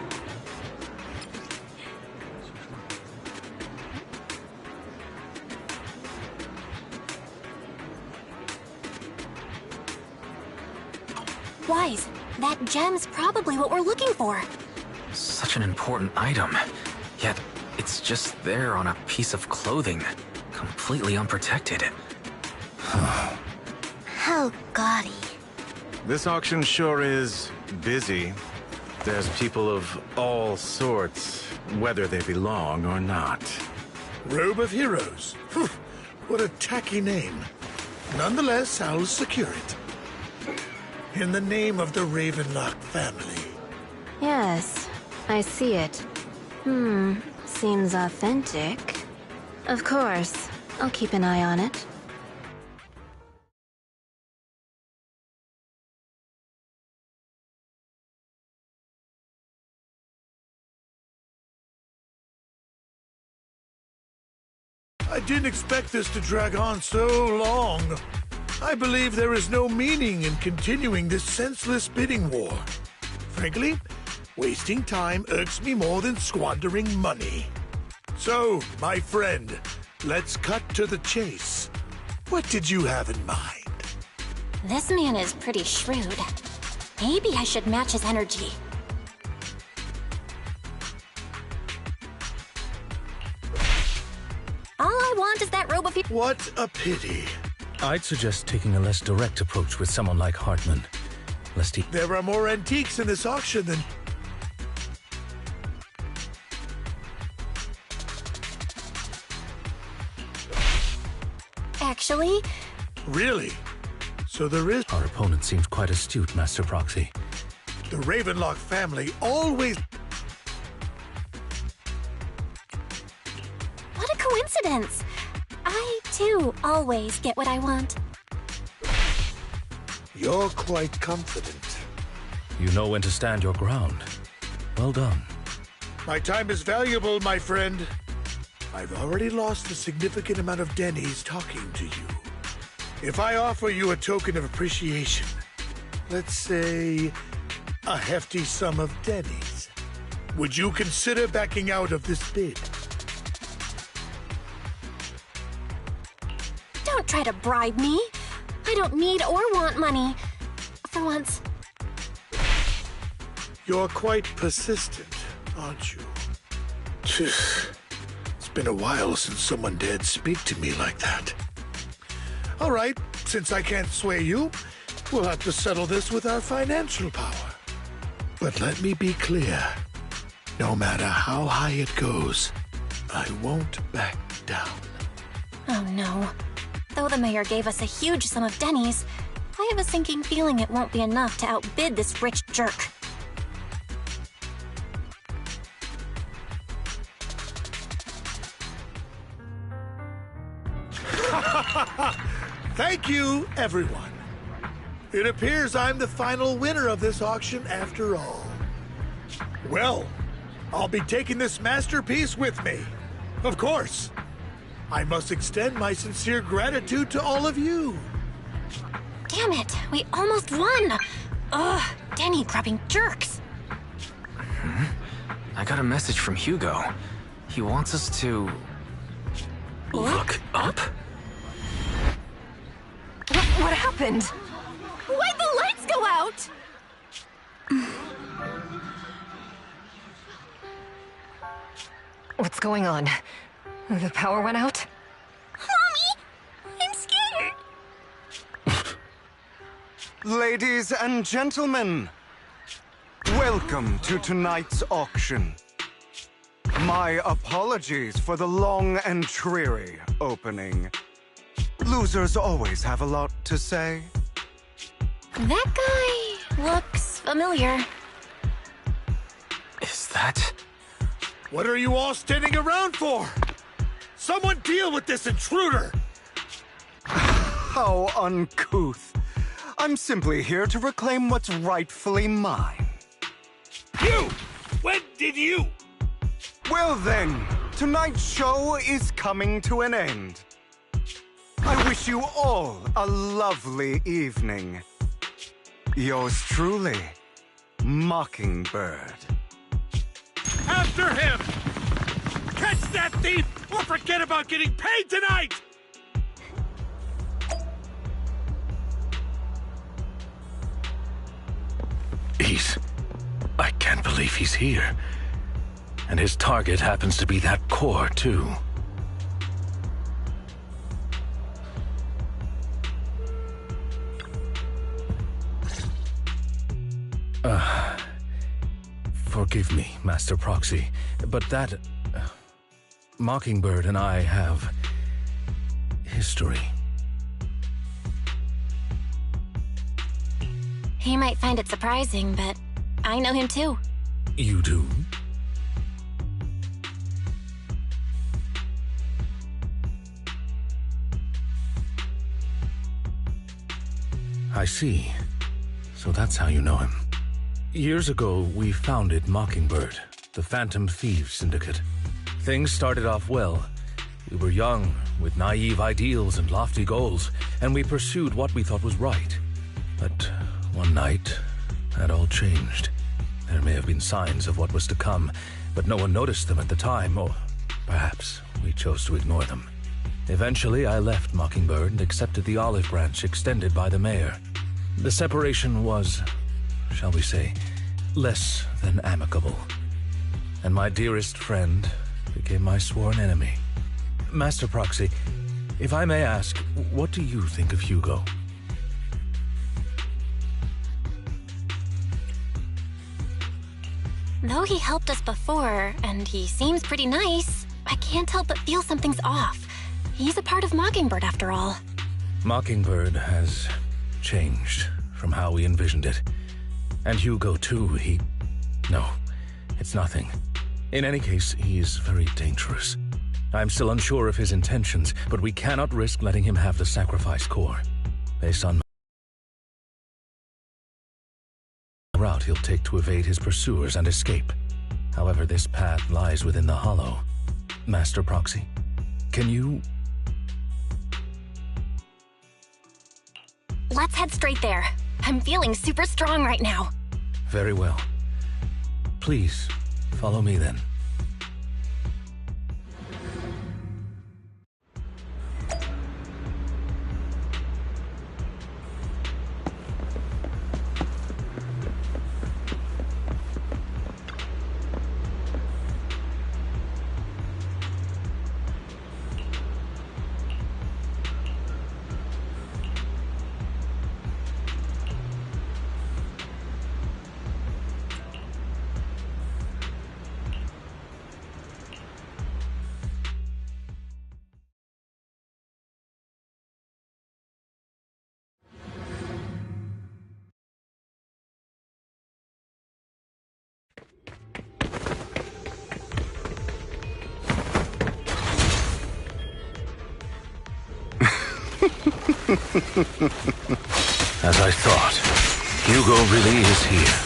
Wise, that gem's probably what we're looking for. Such an important item, yet it's just there on a piece of clothing, completely unprotected. How gaudy. This auction sure is busy. There's people of all sorts, whether they belong or not. Robe of Heroes. What a tacky name. Nonetheless, I'll secure it. In the name of the Ravenlock family. Yes, I see it. Seems authentic. Of course, I'll keep an eye on it. I didn't expect this to drag on so long. I believe there is no meaning in continuing this senseless bidding war. Frankly, wasting time irks me more than squandering money. So, my friend, let's cut to the chase. What did you have in mind? This man is pretty shrewd. Maybe I should match his energy. All I want is that robe of... What a pity. I'd suggest taking a less direct approach with someone like Hartman, lest he... There are more antiques in this auction than... Actually... Really? So there is... Our opponent seems quite astute, Master Proxy. The Ravenlock family always... What a coincidence! I, too, always get what I want. You're quite confident. You know when to stand your ground. Well done. My time is valuable, my friend. I've already lost a significant amount of Denny's talking to you. If I offer you a token of appreciation, let's say a hefty sum of Denny's, would you consider backing out of this bid? Don't try to bribe me. I don't need or want money. For once. You're quite persistent, aren't you? It's been a while since someone dared speak to me like that. All right, since I can't sway you, we'll have to settle this with our financial power. But let me be clear. No matter how high it goes, I won't back down. Oh no. Though the mayor gave us a huge sum of dennies, I have a sinking feeling it won't be enough to outbid this rich jerk. Thank you, everyone. It appears I'm the final winner of this auction after all. Well, I'll be taking this masterpiece with me. Of course. I must extend my sincere gratitude to all of you. Damn it, we almost won! Ugh, denny-grabbing jerks. I got a message from Hugo. He wants us to... look up? What happened? Why'd the lights go out? What's going on? The power went out? Mommy! I'm scared! Ladies and gentlemen, welcome to tonight's auction. My apologies for the long and dreary opening. Losers always have a lot to say. That guy looks familiar. Is that... What are you all standing around for? Someone deal with this intruder! How uncouth. I'm simply here to reclaim what's rightfully mine. You! When did you? Well then, tonight's show is coming to an end. I wish you all a lovely evening. Yours truly, Mockingbird. After him! Catch that thief or forget about getting paid tonight! I can't believe he's here. And his target happens to be that core, too. Forgive me, Master Proxy, but that... Mockingbird and I have... history. He might find it surprising, but I know him too. You do? I see. So that's how you know him. Years ago, we founded Mockingbird, the Phantom Thieves Syndicate. Things started off well. We were young, with naive ideals and lofty goals, and we pursued what we thought was right. But one night, that all changed. There may have been signs of what was to come, but no one noticed them at the time, or perhaps we chose to ignore them. Eventually, I left Mockingbird and accepted the olive branch extended by the mayor. The separation was, shall we say, less than amicable. And my dearest friend became my sworn enemy. Master Proxy, if I may ask, what do you think of Hugo? Though he helped us before, and he seems pretty nice, I can't help but feel something's off. He's a part of Mockingbird after all. Mockingbird has changed from how we envisioned it. And Hugo, too, No, it's nothing. In any case, he is very dangerous. I'm still unsure of his intentions, but we cannot risk letting him have the sacrifice core. Based on the route he'll take to evade his pursuers and escape. However, this path lies within the hollow. Master Proxy, can you... Let's head straight there. I'm feeling super strong right now. Very well. Please, follow me then. As I thought, Hugo really is here.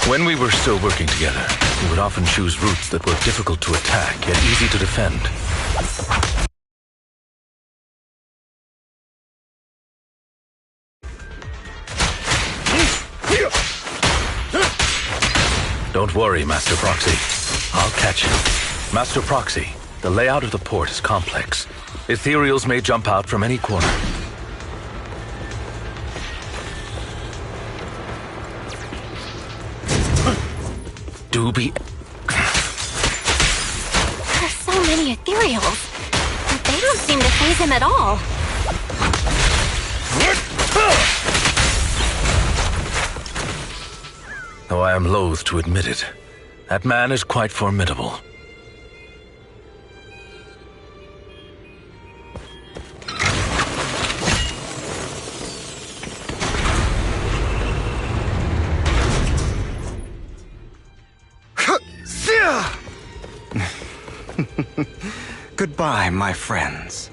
When we were still working together, he would often choose routes that were difficult to attack, yet easy to defend. Don't worry, Master Proxy. I'll catch you. Master Proxy, the layout of the port is complex. Ethereals may jump out from any corner. Do be... There's so many ethereals, but they don't seem to faze him at all. Though I am loath to admit it, that man is quite formidable. Goodbye, my friends.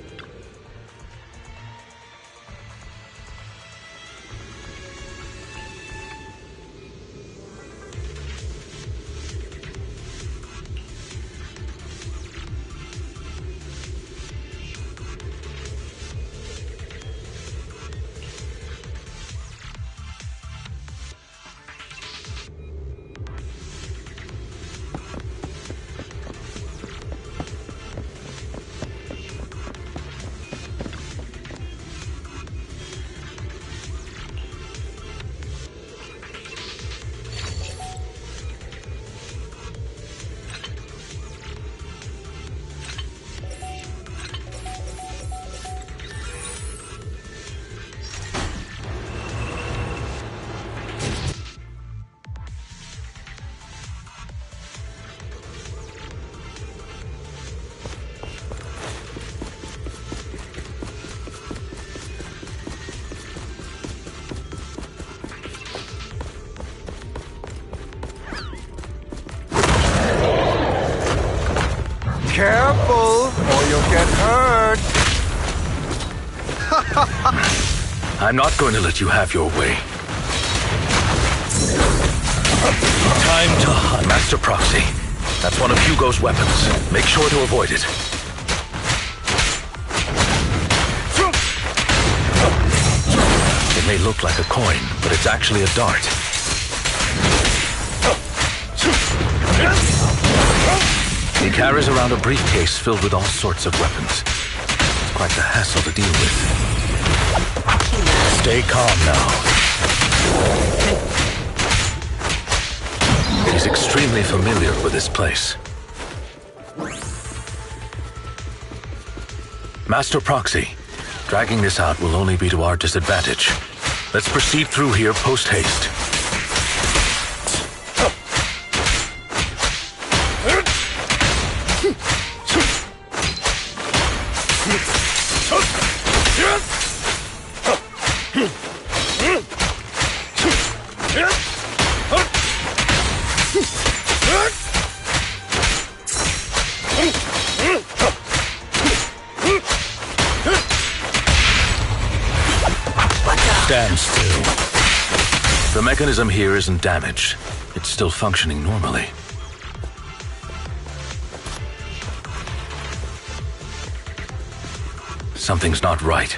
Careful, or you'll get hurt. I'm not going to let you have your way. Time to hunt. Master Proxy. That's one of Hugo's weapons. Make sure to avoid it. It may look like a coin, but it's actually a dart. He carries around a briefcase filled with all sorts of weapons. It's quite the hassle to deal with. Stay calm now. He's extremely familiar with this place. Master Proxy, dragging this out will only be to our disadvantage. Let's proceed through here post-haste. Stand still. The mechanism here isn't damaged. It's still functioning normally. Something's not right.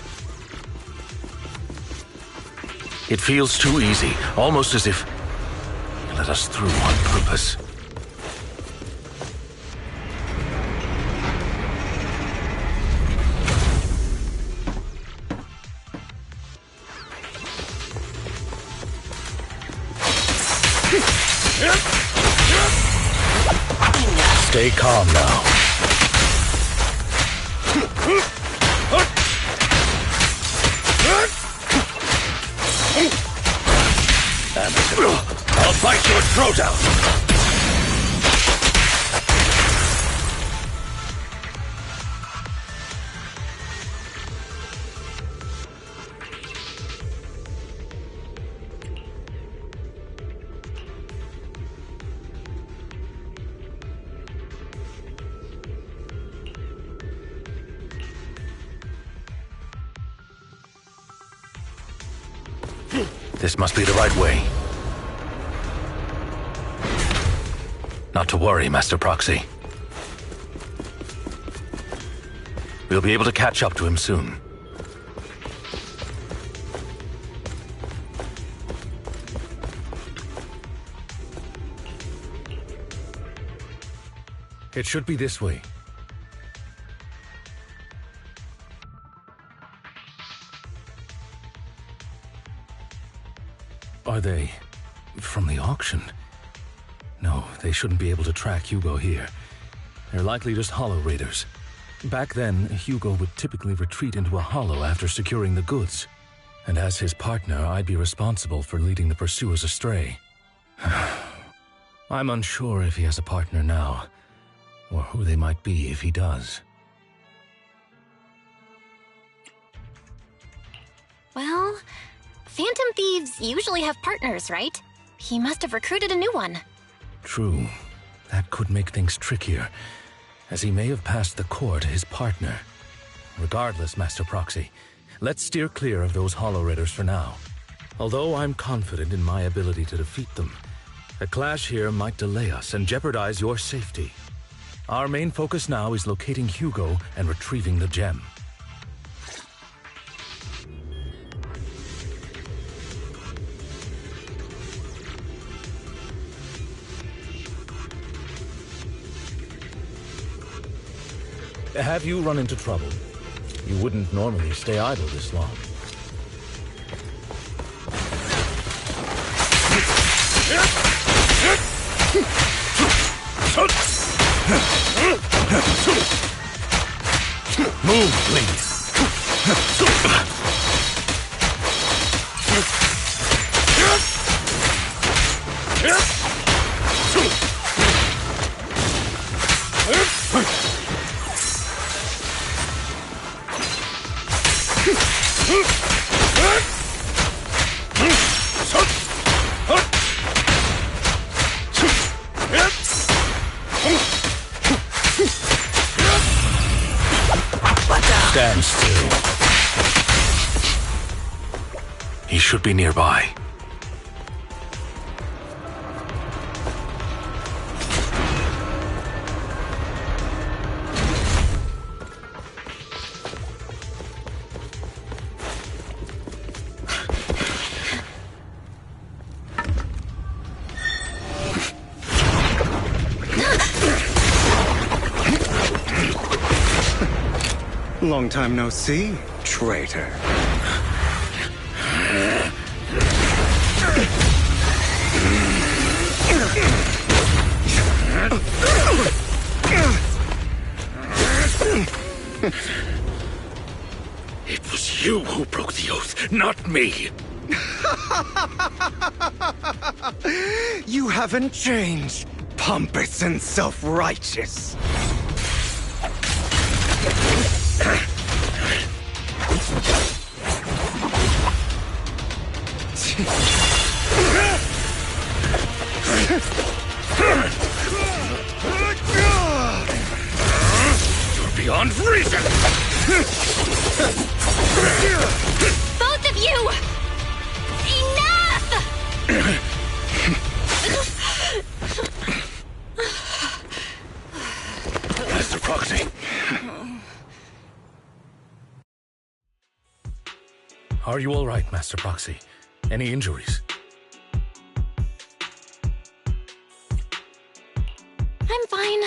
It feels too easy, almost as if you let us through on purpose. Stay calm now. I'll bite your throat out! This must be the right way. Not to worry, Master Proxy. We'll be able to catch up to him soon. It should be this way. Are they from the auction? No, they shouldn't be able to track Hugo here. They're likely just hollow raiders. Back then, Hugo would typically retreat into a hollow after securing the goods. And as his partner, I'd be responsible for leading the pursuers astray. I'm unsure if he has a partner now, or who they might be if he does. Well, Phantom Thieves usually have partners, right? He must have recruited a new one. True. That could make things trickier, as he may have passed the core to his partner. Regardless, Master Proxy, let's steer clear of those Hollow Raiders for now. Although I'm confident in my ability to defeat them, a clash here might delay us and jeopardize your safety. Our main focus now is locating Hugo and retrieving the gem. Have you run into trouble? You wouldn't normally stay idle this long. Move, please. Stand still. He should be nearby. Long time no see, traitor. It was you who broke the oath, not me. You haven't changed, pompous and self-righteous. You're beyond reason! Both of you! Enough! Master Proxy. Are you all right, Master Proxy? Any injuries? I'm fine.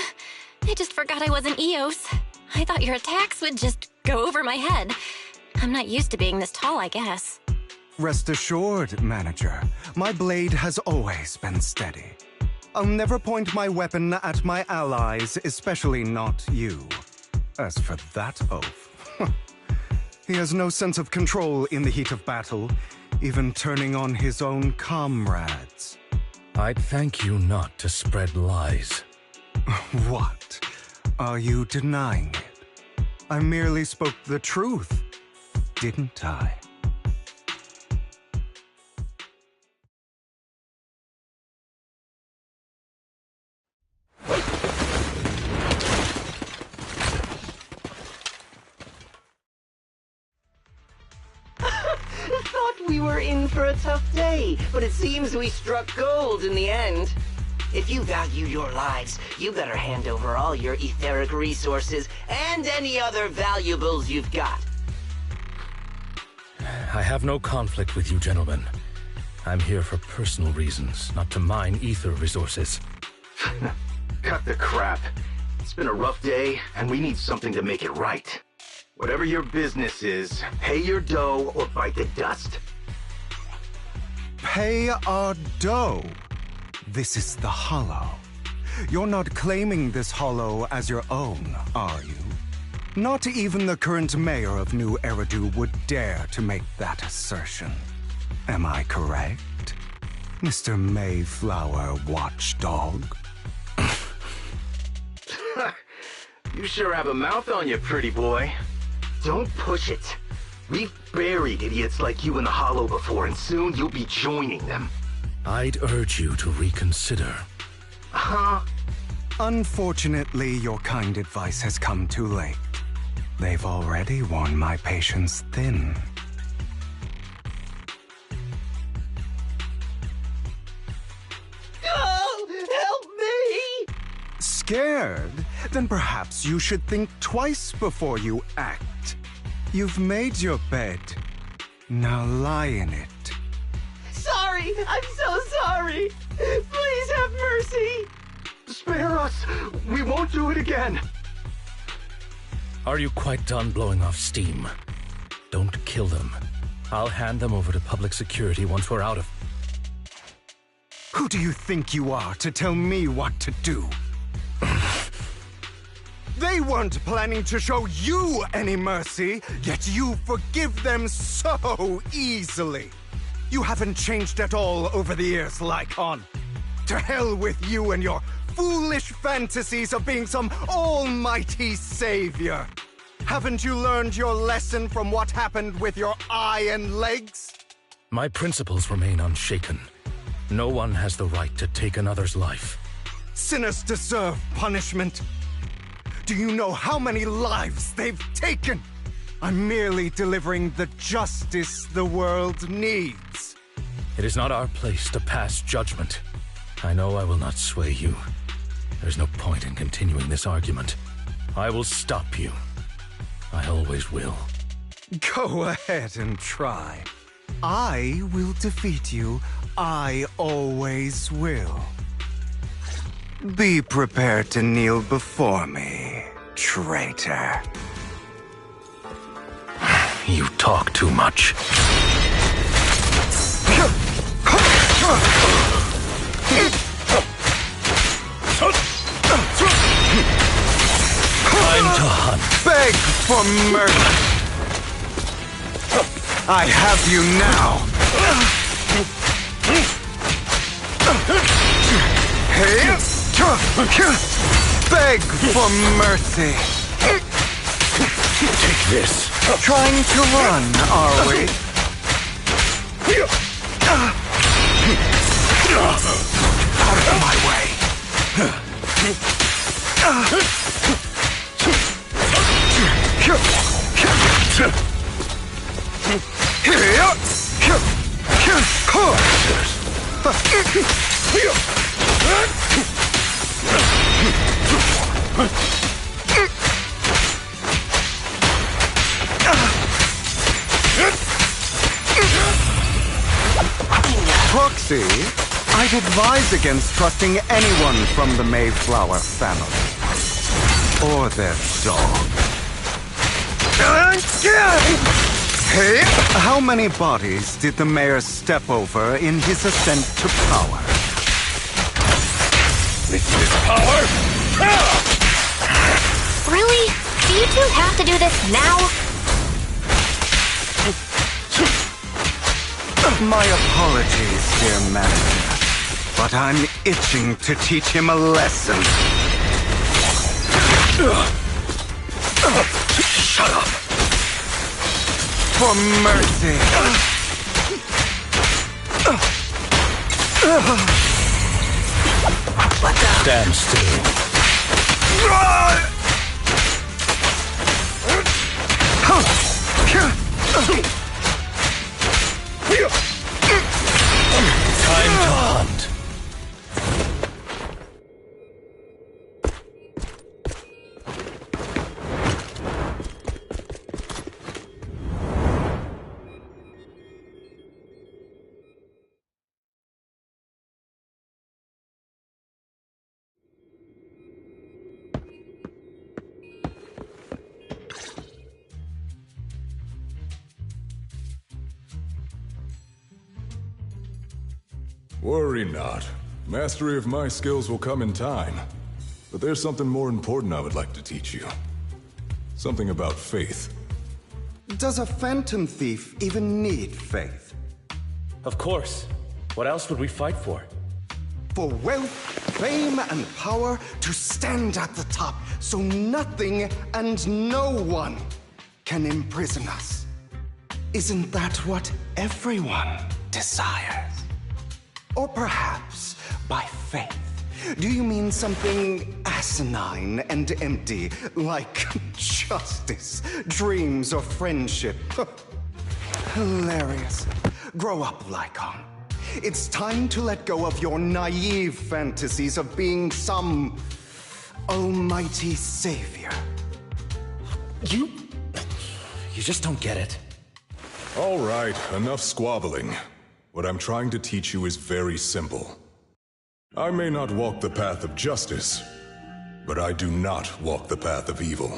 I just forgot I wasn't Eos. I thought your attacks would just go over my head. I'm not used to being this tall, I guess. Rest assured, Manager, my blade has always been steady. I'll never point my weapon at my allies, especially not you. As for that oath, he has no sense of control in the heat of battle, even turning on his own comrades. I'd thank you not to spread lies. What? Are you denying it? I merely spoke the truth, didn't I? thought we were in for a tough day, but it seems we struck gold in the end. If you value your lives, you better hand over all your etheric resources and any other valuables you've got. I have no conflict with you, gentlemen. I'm here for personal reasons, not to mine ether resources. Cut the crap. It's been a rough day, and we need something to make it right. Whatever your business is, pay your dough or bite the dust. Pay our dough. This is the Hollow. You're not claiming this Hollow as your own, are you? Not even the current mayor of New Eridu would dare to make that assertion. Am I correct, Mr. Mayflower Watchdog? You sure have a mouth on you, pretty boy. Don't push it. We've buried idiots like you in the Hollow before, and soon you'll be joining them. I'd urge you to reconsider. Huh? Unfortunately, your kind advice has come too late. They've already worn my patience thin. Oh, help me! Scared? Then perhaps you should think twice before you act. You've made your bed. Now lie in it. Sorry, I'm so sorry. Please have mercy. Spare us! We won't do it again! Are you quite done blowing off steam? Don't kill them. I'll hand them over to public security once we're out of... Who do you think you are to tell me what to do? They weren't planning to show you any mercy, yet you forgive them so easily. You haven't changed at all over the years, Lycon. To hell with you and your foolish fantasies of being some almighty savior. Haven't you learned your lesson from what happened with your eye and legs? My principles remain unshaken. No one has the right to take another's life. Sinners deserve punishment. Do you know how many lives they've taken? I'm merely delivering the justice the world needs. It is not our place to pass judgment. I know I will not sway you. There's no point in continuing this argument. I will stop you. I always will. Go ahead and try. I will defeat you. I always will. Be prepared to kneel before me, traitor. You talk too much. Time to hunt. Beg for mercy. I have you now. Beg for mercy. Take this. Trying to run, are we? Out of my way. Proxy, I'd advise against trusting anyone from the Mayflower family. Or their dog. Hey, how many bodies did the mayor step over in his ascent to power? This is power! Really? Do you two have to do this now? My apologies, dear master, but I'm itching to teach him a lesson. Shut up! For mercy. Stand still. Time to hunt. Worry not. Mastery of my skills will come in time. But there's something more important I would like to teach you. Something about faith. Does a phantom thief even need faith? Of course. What else would we fight for? For wealth, fame, and power to stand at the top, so nothing and no one can imprison us. Isn't that what everyone desires? Or perhaps, by faith, do you mean something asinine and empty, like justice, dreams, or friendship? Hilarious. Grow up, Lycon. It's time to let go of your naive fantasies of being some almighty savior. You just don't get it. All right, enough squabbling. What I'm trying to teach you is very simple. I may not walk the path of justice, but I do not walk the path of evil.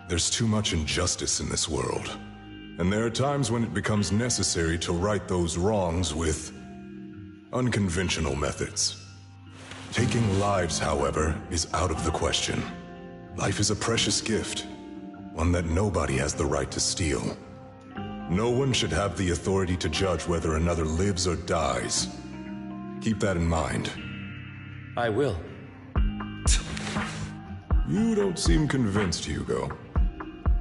There's too much injustice in this world, and there are times when it becomes necessary to right those wrongs with unconventional methods. Taking lives, however, is out of the question. Life is a precious gift, one that nobody has the right to steal. No one should have the authority to judge whether another lives or dies. Keep that in mind. I will. You don't seem convinced, Hugo.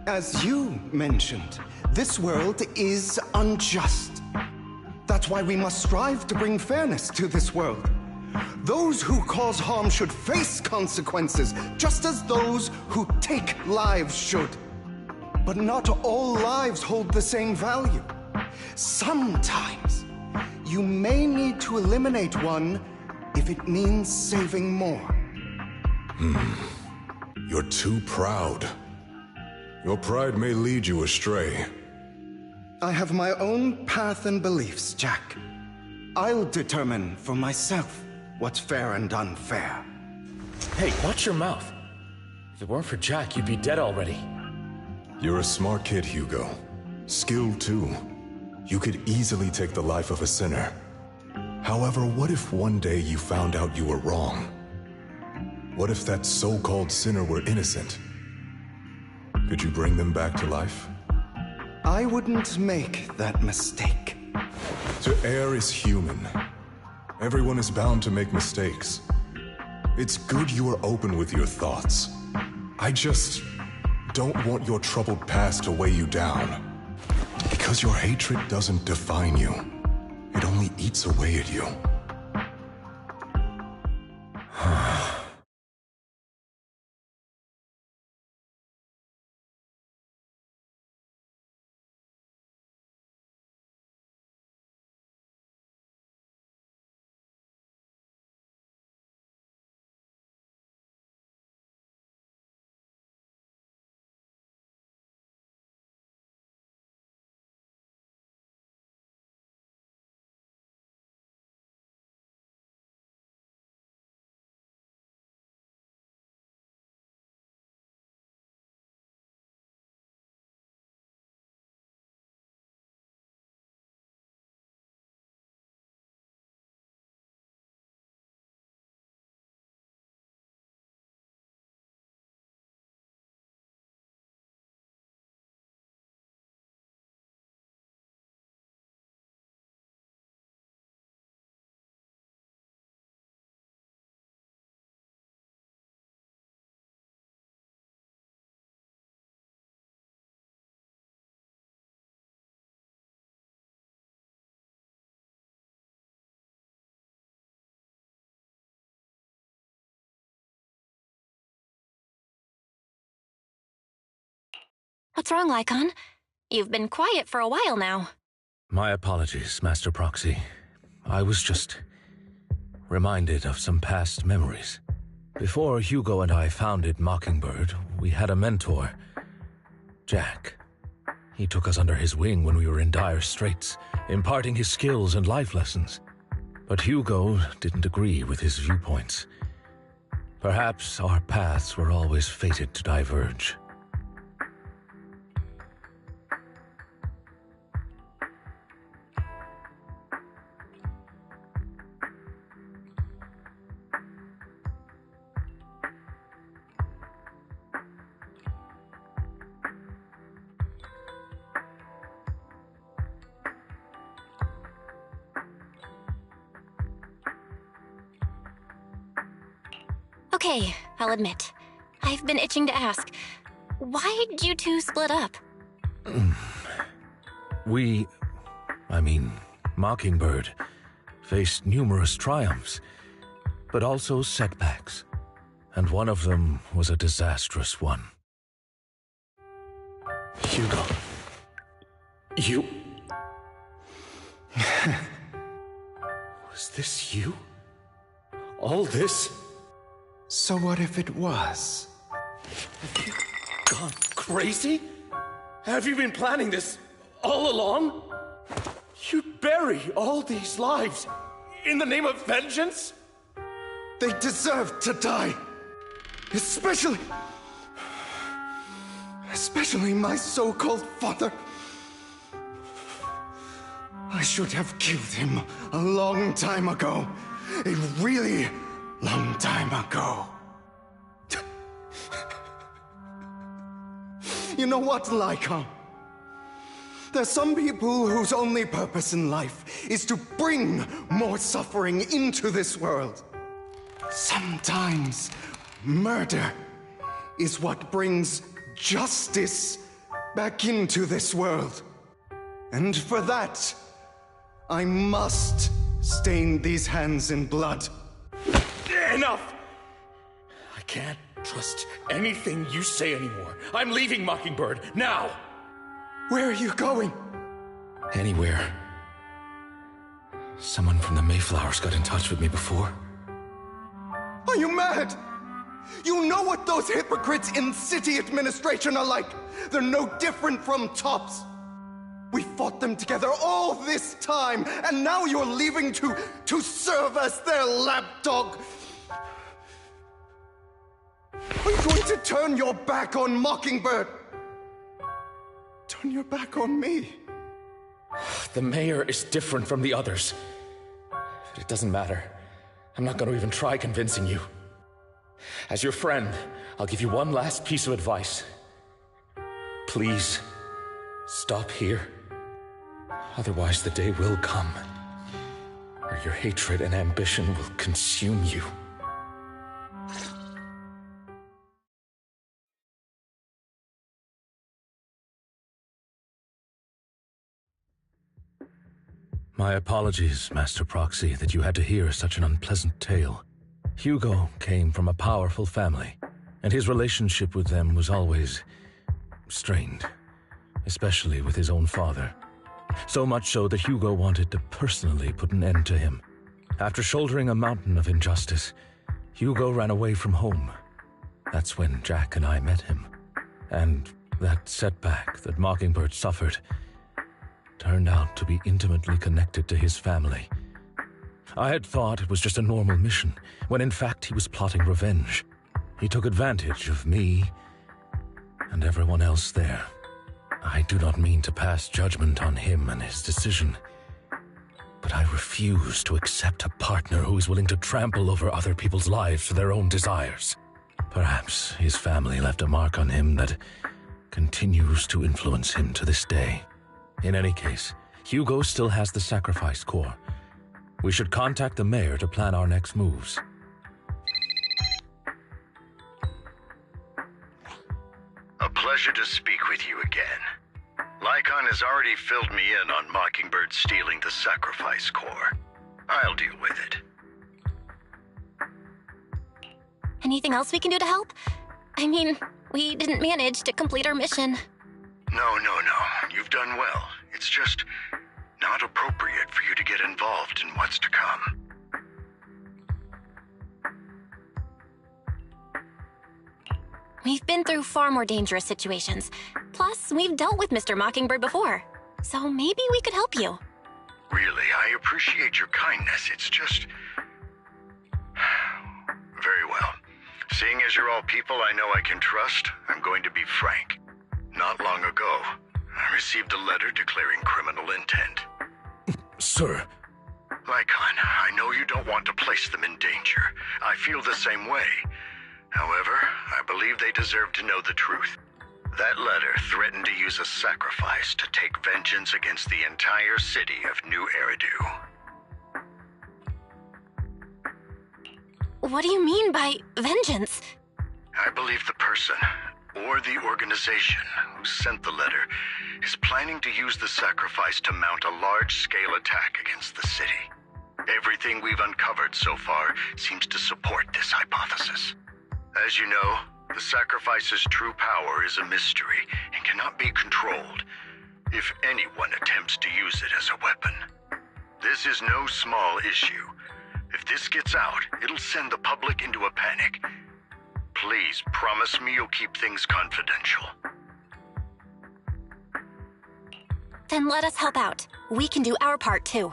As you mentioned, this world is unjust. That's why we must strive to bring fairness to this world. Those who cause harm should face consequences, just as those who take lives should. But not all lives hold the same value. Sometimes, you may need to eliminate one if it means saving more. You're too proud. Your pride may lead you astray. I have my own path and beliefs, Jack. I'll determine for myself what's fair and unfair. Hey, watch your mouth. If it weren't for Jack, you'd be dead already. You're a smart kid, Hugo. Skilled too. You could easily take the life of a sinner. However, what if one day you found out you were wrong? What if that so-called sinner were innocent? Could you bring them back to life? I wouldn't make that mistake. To err is human. Everyone is bound to make mistakes. It's good you are open with your thoughts. I just don't want your troubled past to weigh you down. Because your hatred doesn't define you. It only eats away at you. What's wrong, Lycon? You've been quiet for a while now. My apologies, Master Proxy. I was just reminded of some past memories. Before Hugo and I founded Mockingbird, we had a mentor, Jack. He took us under his wing when we were in dire straits, imparting his skills and life lessons. But Hugo didn't agree with his viewpoints. Perhaps our paths were always fated to diverge. Okay, I'll admit. I've been itching to ask. Why'd you two split up? Mockingbird, faced numerous triumphs, but also setbacks. And one of them was a disastrous one. Hugo. You... Was this you? All this? So what if it was? Have you gone crazy? Have you been planning this all along? You'd bury all these lives in the name of vengeance? They deserve to die. Especially my so-called father. I should have killed him a long time ago. A really long time ago. You know what, Lyca? There's some people whose only purpose in life is to bring more suffering into this world. Sometimes murder is what brings justice back into this world. And for that, I must stain these hands in blood. Enough! I can't trust anything you say anymore. I'm leaving Mockingbird, now! Where are you going? Anywhere. Someone from the Mayflowers got in touch with me before. Are you mad? You know what those hypocrites in city administration are like. They're no different from tops. We fought them together all this time, and now you're leaving to serve as their lapdog. Are you going to turn your back on Mockingbird? Turn your back on me? The mayor is different from the others. But it doesn't matter. I'm not going to even try convincing you. As your friend, I'll give you one last piece of advice. Please, stop here. Otherwise, the day will come where your hatred and ambition will consume you. My apologies, Master Proxy, that you had to hear such an unpleasant tale. Hugo came from a powerful family, and his relationship with them was always strained, especially with his own father. So much so that Hugo wanted to personally put an end to him. After shouldering a mountain of injustice, Hugo ran away from home. That's when Jack and I met him. And that setback that Mockingbird suffered turned out to be intimately connected to his family. I had thought it was just a normal mission, when in fact he was plotting revenge. He took advantage of me and everyone else there. I do not mean to pass judgment on him and his decision, but I refuse to accept a partner who is willing to trample over other people's lives for their own desires. Perhaps his family left a mark on him that continues to influence him to this day. In any case, Hugo still has the sacrifice core. We should contact the mayor to plan our next moves. A pleasure to speak with you again. Lycon has already filled me in on Mockingbird stealing the sacrifice core. I'll deal with it. Anything else we can do to help? I mean, we didn't manage to complete our mission. No. You've done well. It's just... Not appropriate for you to get involved in what's to come. We've been through far more dangerous situations. Plus, we've dealt with Mr. Mockingbird before. So maybe we could help you. Really, I appreciate your kindness. It's just... Very well. Seeing as you're all people I know I can trust, I'm going to be frank. Not long ago, I received a letter declaring criminal intent. Sir. Lycon, I know you don't want to place them in danger. I feel the same way. However, I believe they deserve to know the truth. That letter threatened to use a sacrifice to take vengeance against the entire city of New Eridu. What do you mean by vengeance? I believe the person, or the organization, who sent the letter is planning to use the sacrifice to mount a large-scale attack against the city. Everything we've uncovered so far seems to support this hypothesis. As you know, the sacrifice's true power is a mystery and cannot be controlled if anyone attempts to use it as a weapon. This is no small issue. If this gets out, it'll send the public into a panic. Please promise me you'll keep things confidential. Then let us help out. We can do our part too.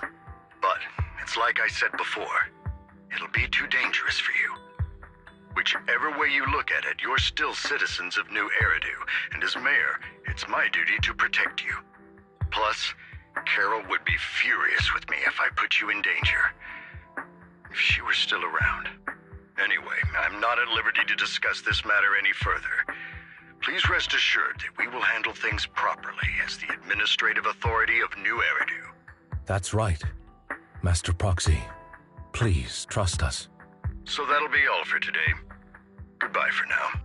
But it's like I said before, it'll be too dangerous for you. Whichever way you look at it, you're still citizens of New Eridu, and as mayor, it's my duty to protect you. Plus, Carol would be furious with me if I put you in danger. If she were still around. Anyway, I'm not at liberty to discuss this matter any further. Please rest assured that we will handle things properly as the administrative authority of New Eridu. That's right. Master Proxy, please trust us. So that'll be all for today. Goodbye for now.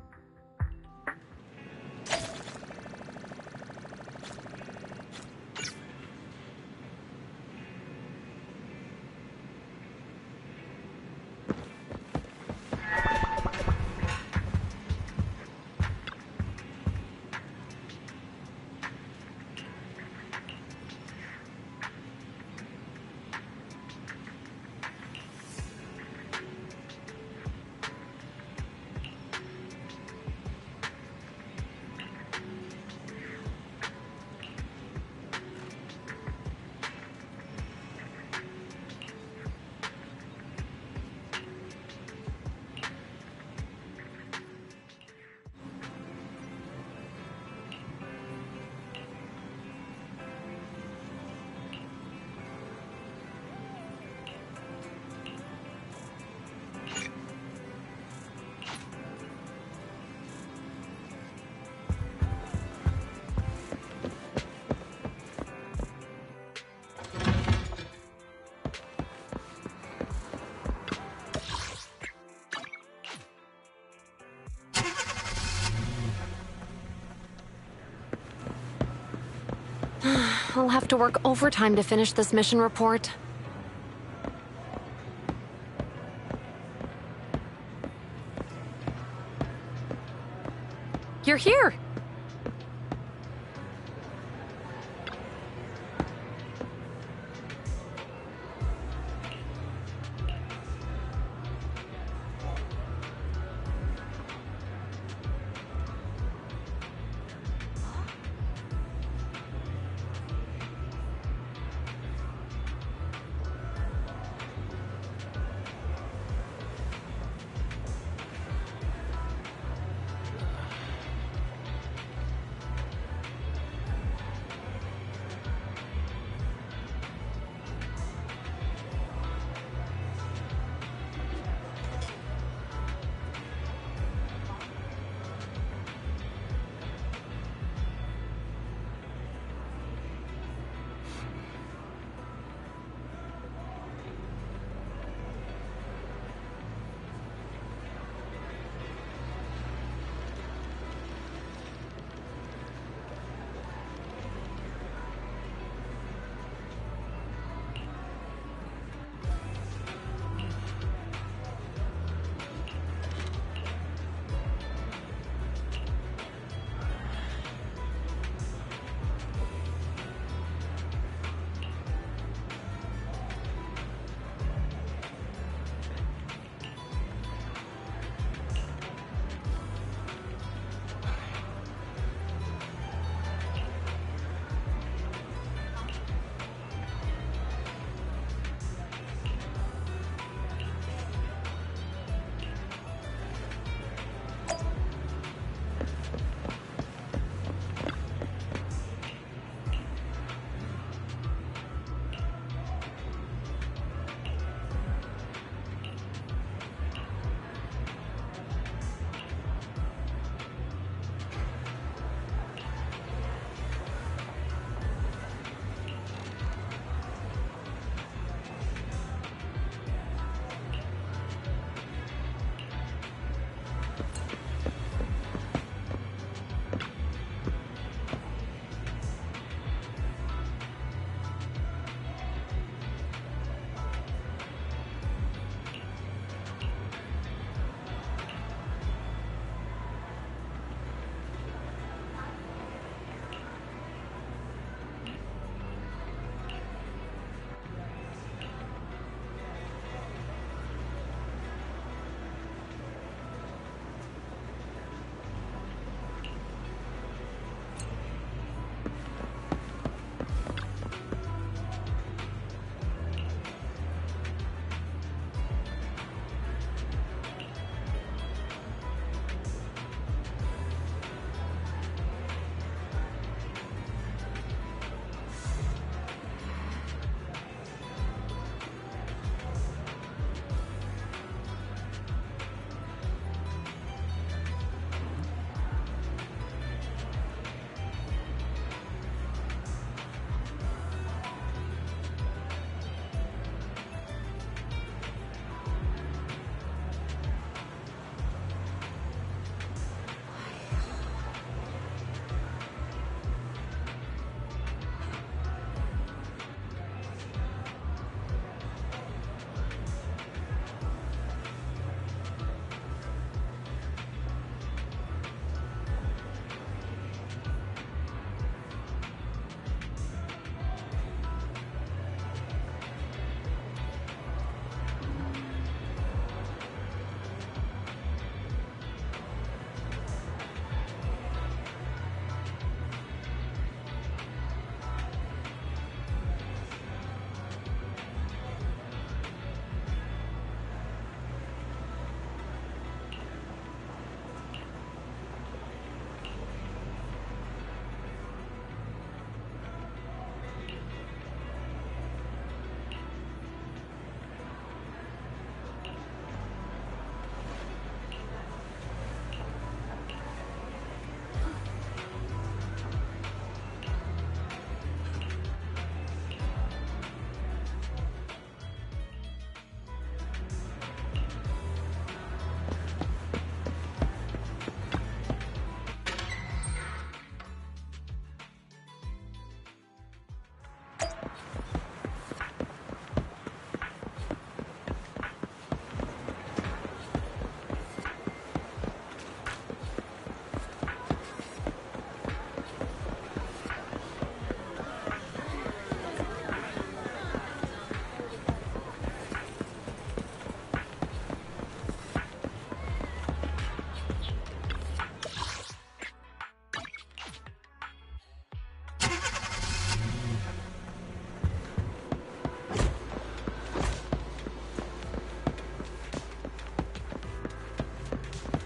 I'll have to work overtime to finish this mission report. You're here!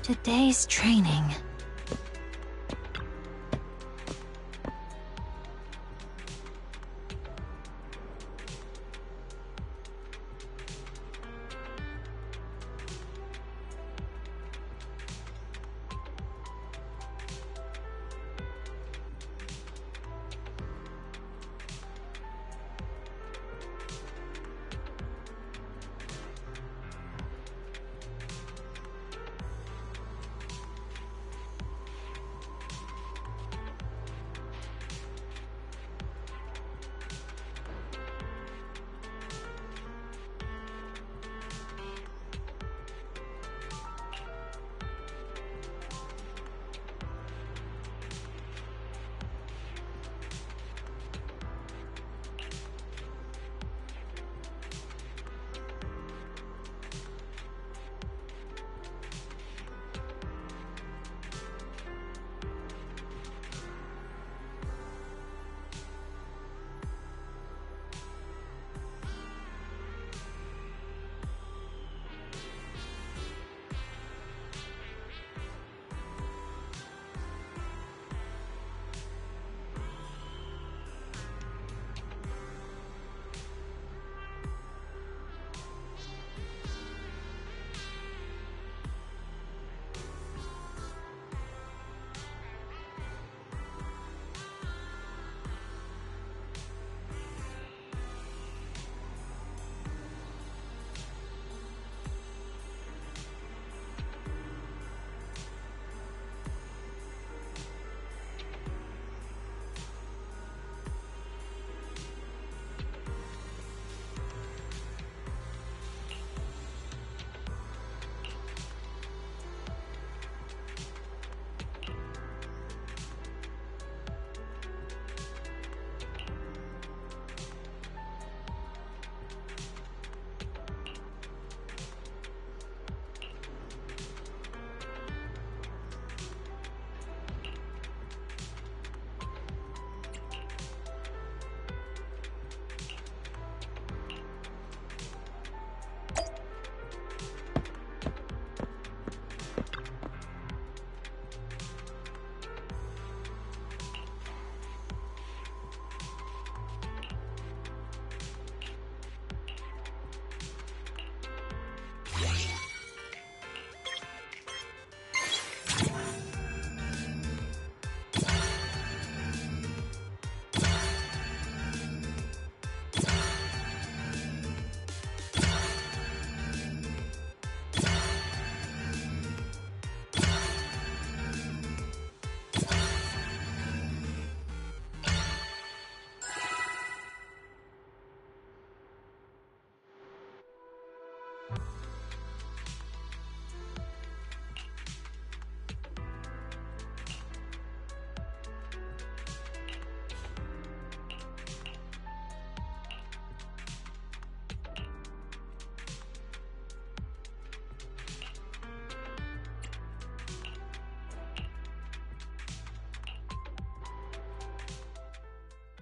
Today's training.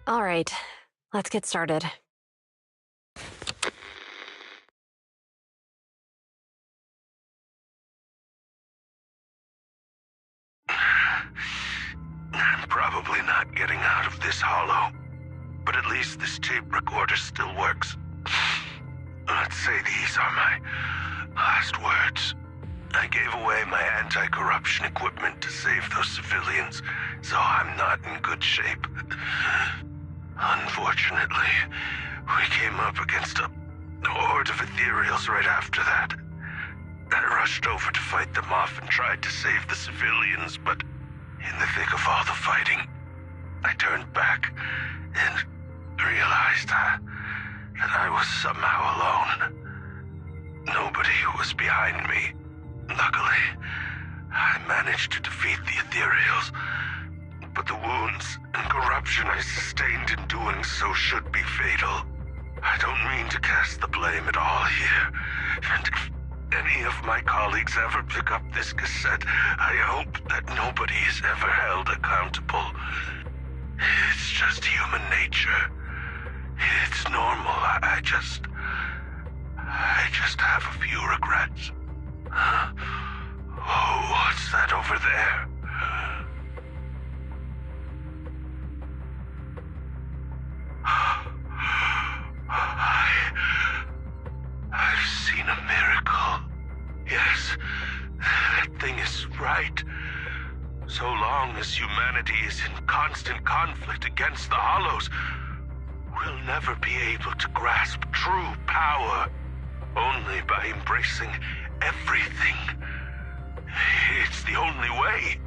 All right, let's get started. I'm probably not getting out of this hollow, but at least this tape recorder still works. Let's say these are my last words. I gave away my anti-corruption equipment to save those civilians, so I'm not in good shape. Unfortunately, we came up against a horde of ethereals right after that. I rushed over to fight them off and tried to save the civilians, but in the thick of all the fighting, I turned back and realized that I was somehow alone. Nobody was behind me. Luckily, I managed to defeat the ethereals, but the wounds and corruption I sustained in doing so should be fatal. I don't mean to cast the blame at all here, and if any of my colleagues ever pick up this cassette, I hope that nobody is ever held accountable. It's just human nature. It's normal. I just have a few regrets. Oh, there. I've seen a miracle. Yes, that thing is right. So long as humanity is in constant conflict against the Hollows, we'll never be able to grasp true power. Only by embracing everything. It's the only way.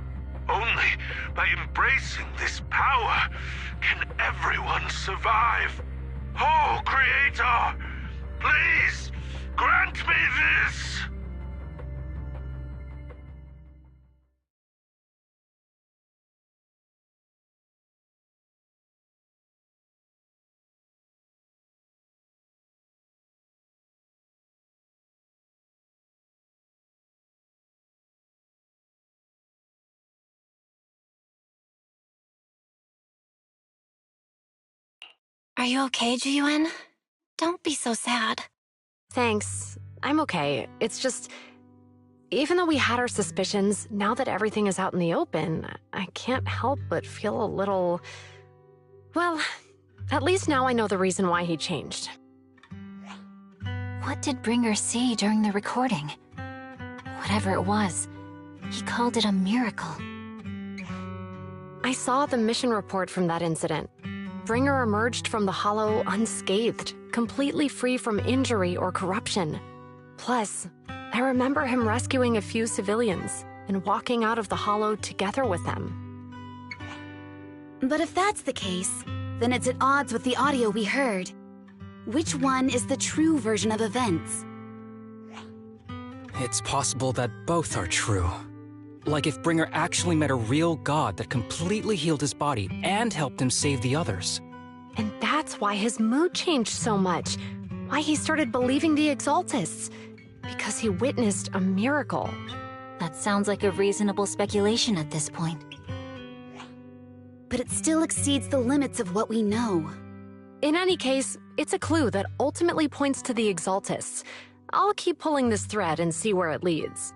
Only by embracing this power can everyone survive. Oh, Creator, please grant me this! Are you okay, Jiyuan? Don't be so sad. Thanks. I'm okay. It's just... even though we had our suspicions, now that everything is out in the open, I can't help but feel a little... well, at least now I know the reason why he changed. What did Bringer see during the recording? Whatever it was, he called it a miracle. I saw the mission report from that incident. Bringer emerged from the Hollow unscathed, completely free from injury or corruption. Plus, I remember him rescuing a few civilians and walking out of the Hollow together with them. But if that's the case, then it's at odds with the audio we heard. Which one is the true version of events? It's possible that both are true. Like if Bringer actually met a real god that completely healed his body and helped him save the others. And that's why his mood changed so much. Why he started believing the Exaltists. Because he witnessed a miracle. That sounds like a reasonable speculation at this point. But it still exceeds the limits of what we know. In any case, it's a clue that ultimately points to the Exaltists. I'll keep pulling this thread and see where it leads.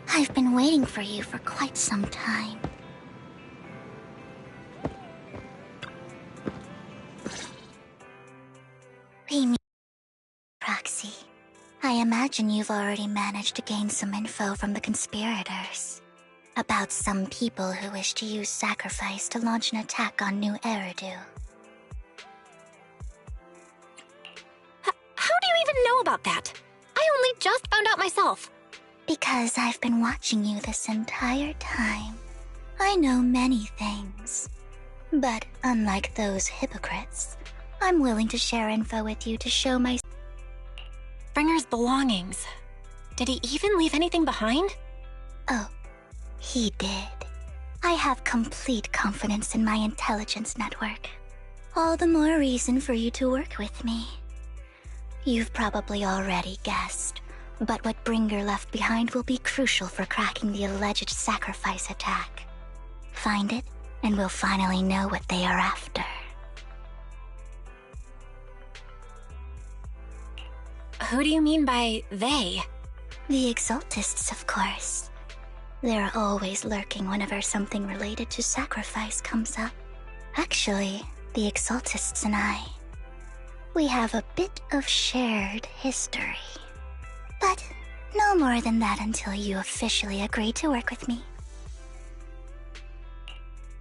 I've been waiting for you for quite some time. Proxy, I imagine you've already managed to gain some info from the conspirators. About some people who wish to use sacrifice to launch an attack on New Eridu. How do you even know about that? I only just found out myself. Because I've been watching you this entire time. I know many things. But unlike those hypocrites, I'm willing to share info with you to show my... Bringer's belongings. Did he even leave anything behind? Oh, he did. I have complete confidence in my intelligence network. All the more reason for you to work with me. You've probably already guessed. But what Bringer left behind will be crucial for cracking the alleged sacrifice attack. Find it, and we'll finally know what they are after. Who do you mean by they? The Exaltists, of course. They're always lurking whenever something related to sacrifice comes up. Actually, the Exaltists and I, we have a bit of shared history. But no more than that until you officially agree to work with me.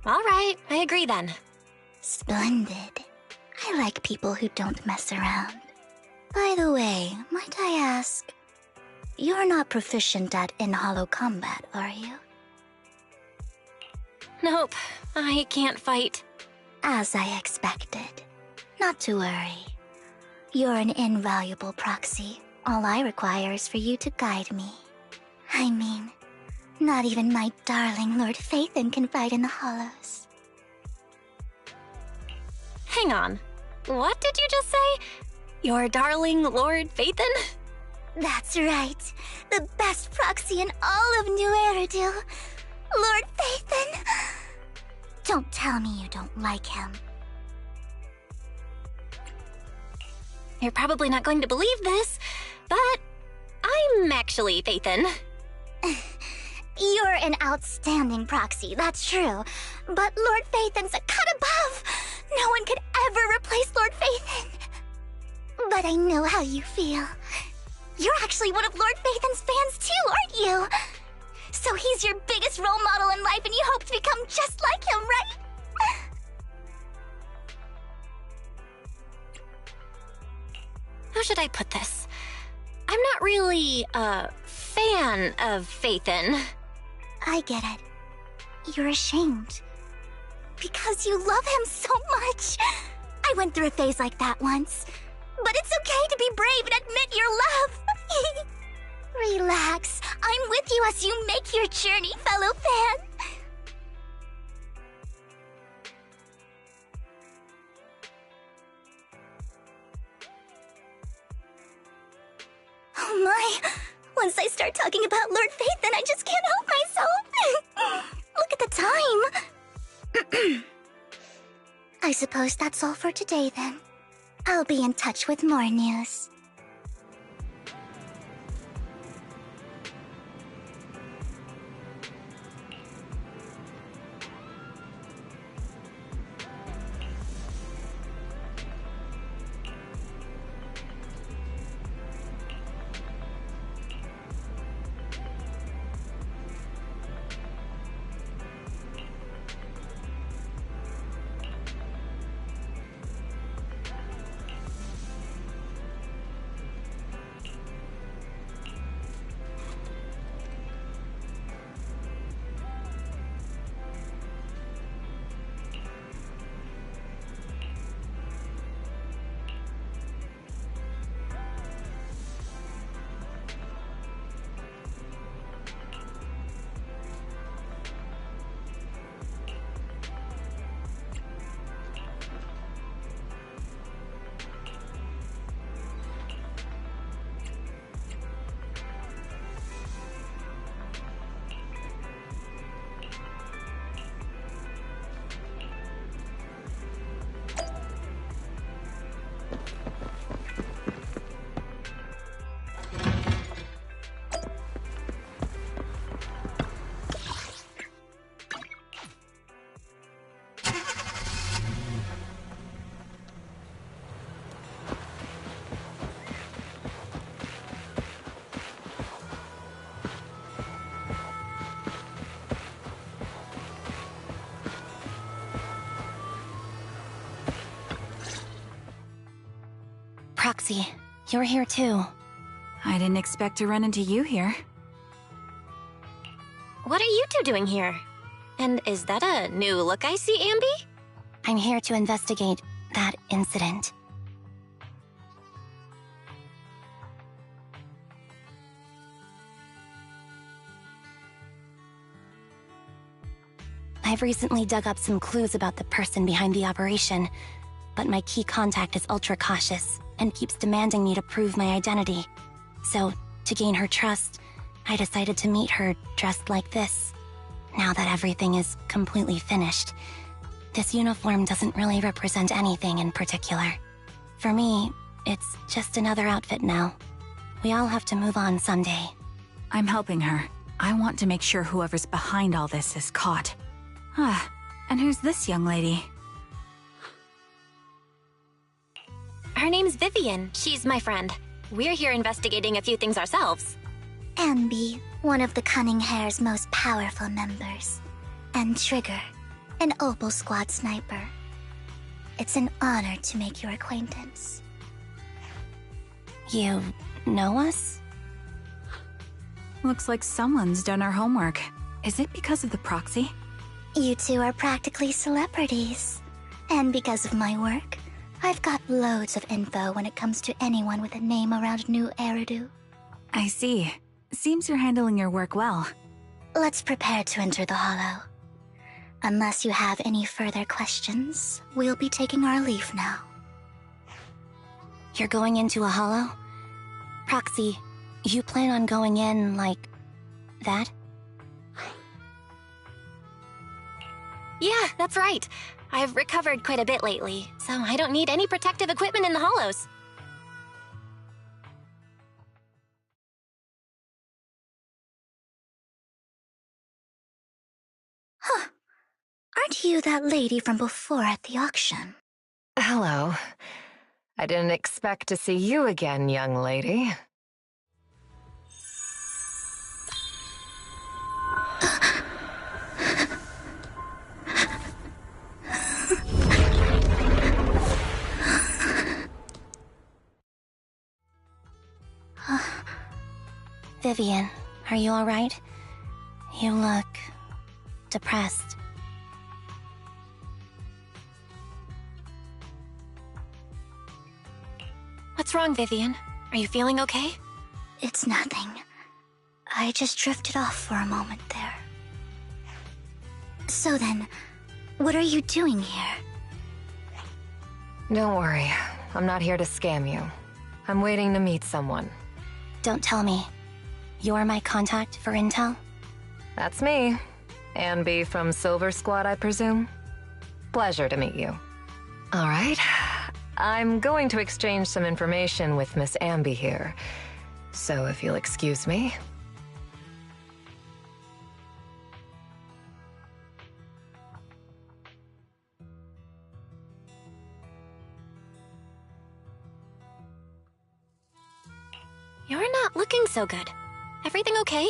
All right, I agree then. Splendid. I like people who don't mess around. By the way, might I ask, you're not proficient at in-hollow combat, are you? Nope, I can't fight. As I expected. Not to worry. You're an invaluable proxy. All I require is for you to guide me. I mean, not even my darling Lord Phaethon can fight in the hollows. Hang on. What did you just say? Your darling Lord Phaethon? That's right. The best proxy in all of New Eridu. Lord Phaethon. Don't tell me you don't like him. You're probably not going to believe this, but I'm actually Phaethon. You're an outstanding proxy, that's true. But Lord Phaethon's a cut above. No one could ever replace Lord Phaethon. But I know how you feel. You're actually one of Lord Phaethon's fans too, aren't you? So he's your biggest role model in life and you hope to become just like him, right? How should I put this? I'm not really a fan of Phaethon. I get it. You're ashamed. Because you love him so much. I went through a phase like that once. But it's okay to be brave and admit your love. Relax. I'm with you as you make your journey, fellow fan. Oh my. Once I start talking about Lord Phaethon, I just can't help myself. Look at the time. I suppose that's all for today then. I'll be in touch with more news. Proxy, you're here too. I didn't expect to run into you here. What are you two doing here? And is that a new look I see, Ambi? I'm here to investigate that incident. I've recently dug up some clues about the person behind the operation, but my key contact is ultra cautious and keeps demanding me to prove my identity. So, To gain her trust, I decided to meet her dressed like this. Now that everything is completely finished, this uniform doesn't really represent anything in particular. For me, it's just another outfit now. We all have to move on someday. I'm helping her. I want to make sure whoever's behind all this is caught. Ah, and who's this young lady? Her name's Vivian. She's my friend. We're here investigating a few things ourselves. Ambi, one of the Cunning Hair's most powerful members. And Trigger, an Opal Squad sniper. It's an honor to make your acquaintance. You know us? Looks like someone's done our homework. Is it because of the proxy? You two are practically celebrities. And because of my work, I've got loads of info when it comes to anyone with a name around New Eridu. I see. Seems you're handling your work well. Let's prepare to enter the Hollow. Unless you have any further questions, we'll be taking our leave now. You're going into a hollow? Proxy, you plan on going in like that? Yeah, that's right. I've recovered quite a bit lately, so I don't need any protective equipment in the hollows. Huh. Aren't you that lady from before at the auction? Hello. I didn't expect to see you again, young lady. Vivian, are you alright? You look depressed. What's wrong, Vivian? Are you feeling okay? It's nothing. I just drifted off for a moment there. So then, what are you doing here? Don't worry. I'm not here to scam you. I'm waiting to meet someone. Don't tell me. You're my contact for intel? That's me. Ambi from Silver Squad, I presume? Pleasure to meet you. All right. I'm going to exchange some information with Miss Ambi here. So if you'll excuse me. You're not looking so good. Everything okay?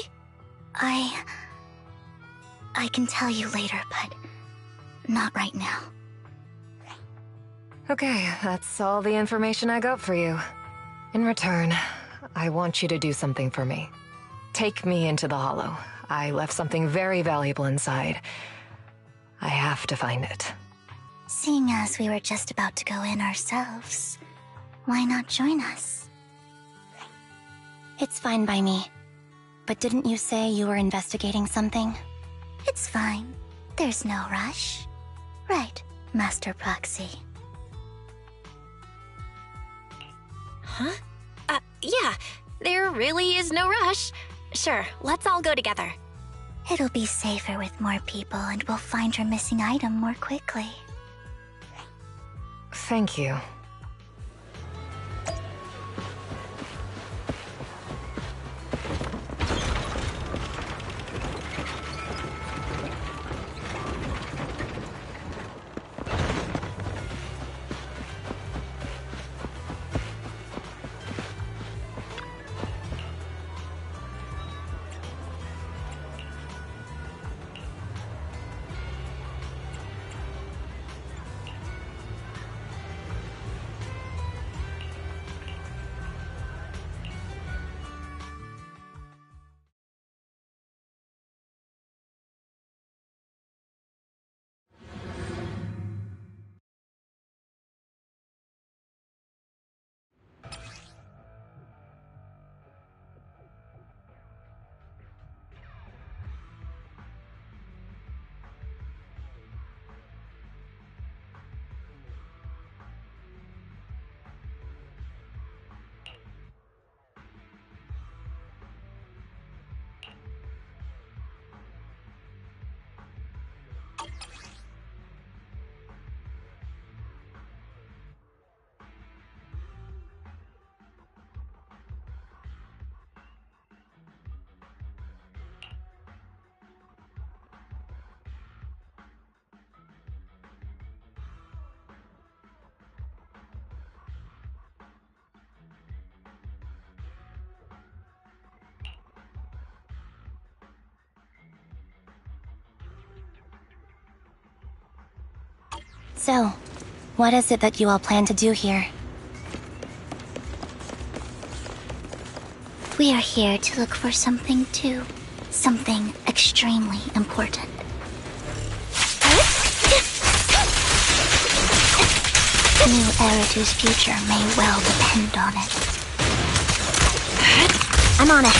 I can tell you later, but not right now. Okay, that's all the information I got for you. In return, I want you to do something for me. Take me into the Hollow. I left something very valuable inside. I have to find it. Seeing as we were just about to go in ourselves, why not join us? It's fine by me. But didn't you say you were investigating something? It's fine. There's no rush. Right, Master Proxy. Huh? Yeah. There really is no rush. Sure, let's all go together. It'll be safer with more people and we'll find your missing item more quickly. Thank you. So, what is it that you all plan to do here? We are here to look for something too. Something extremely important. New Eridu's future may well depend on it. I'm on it.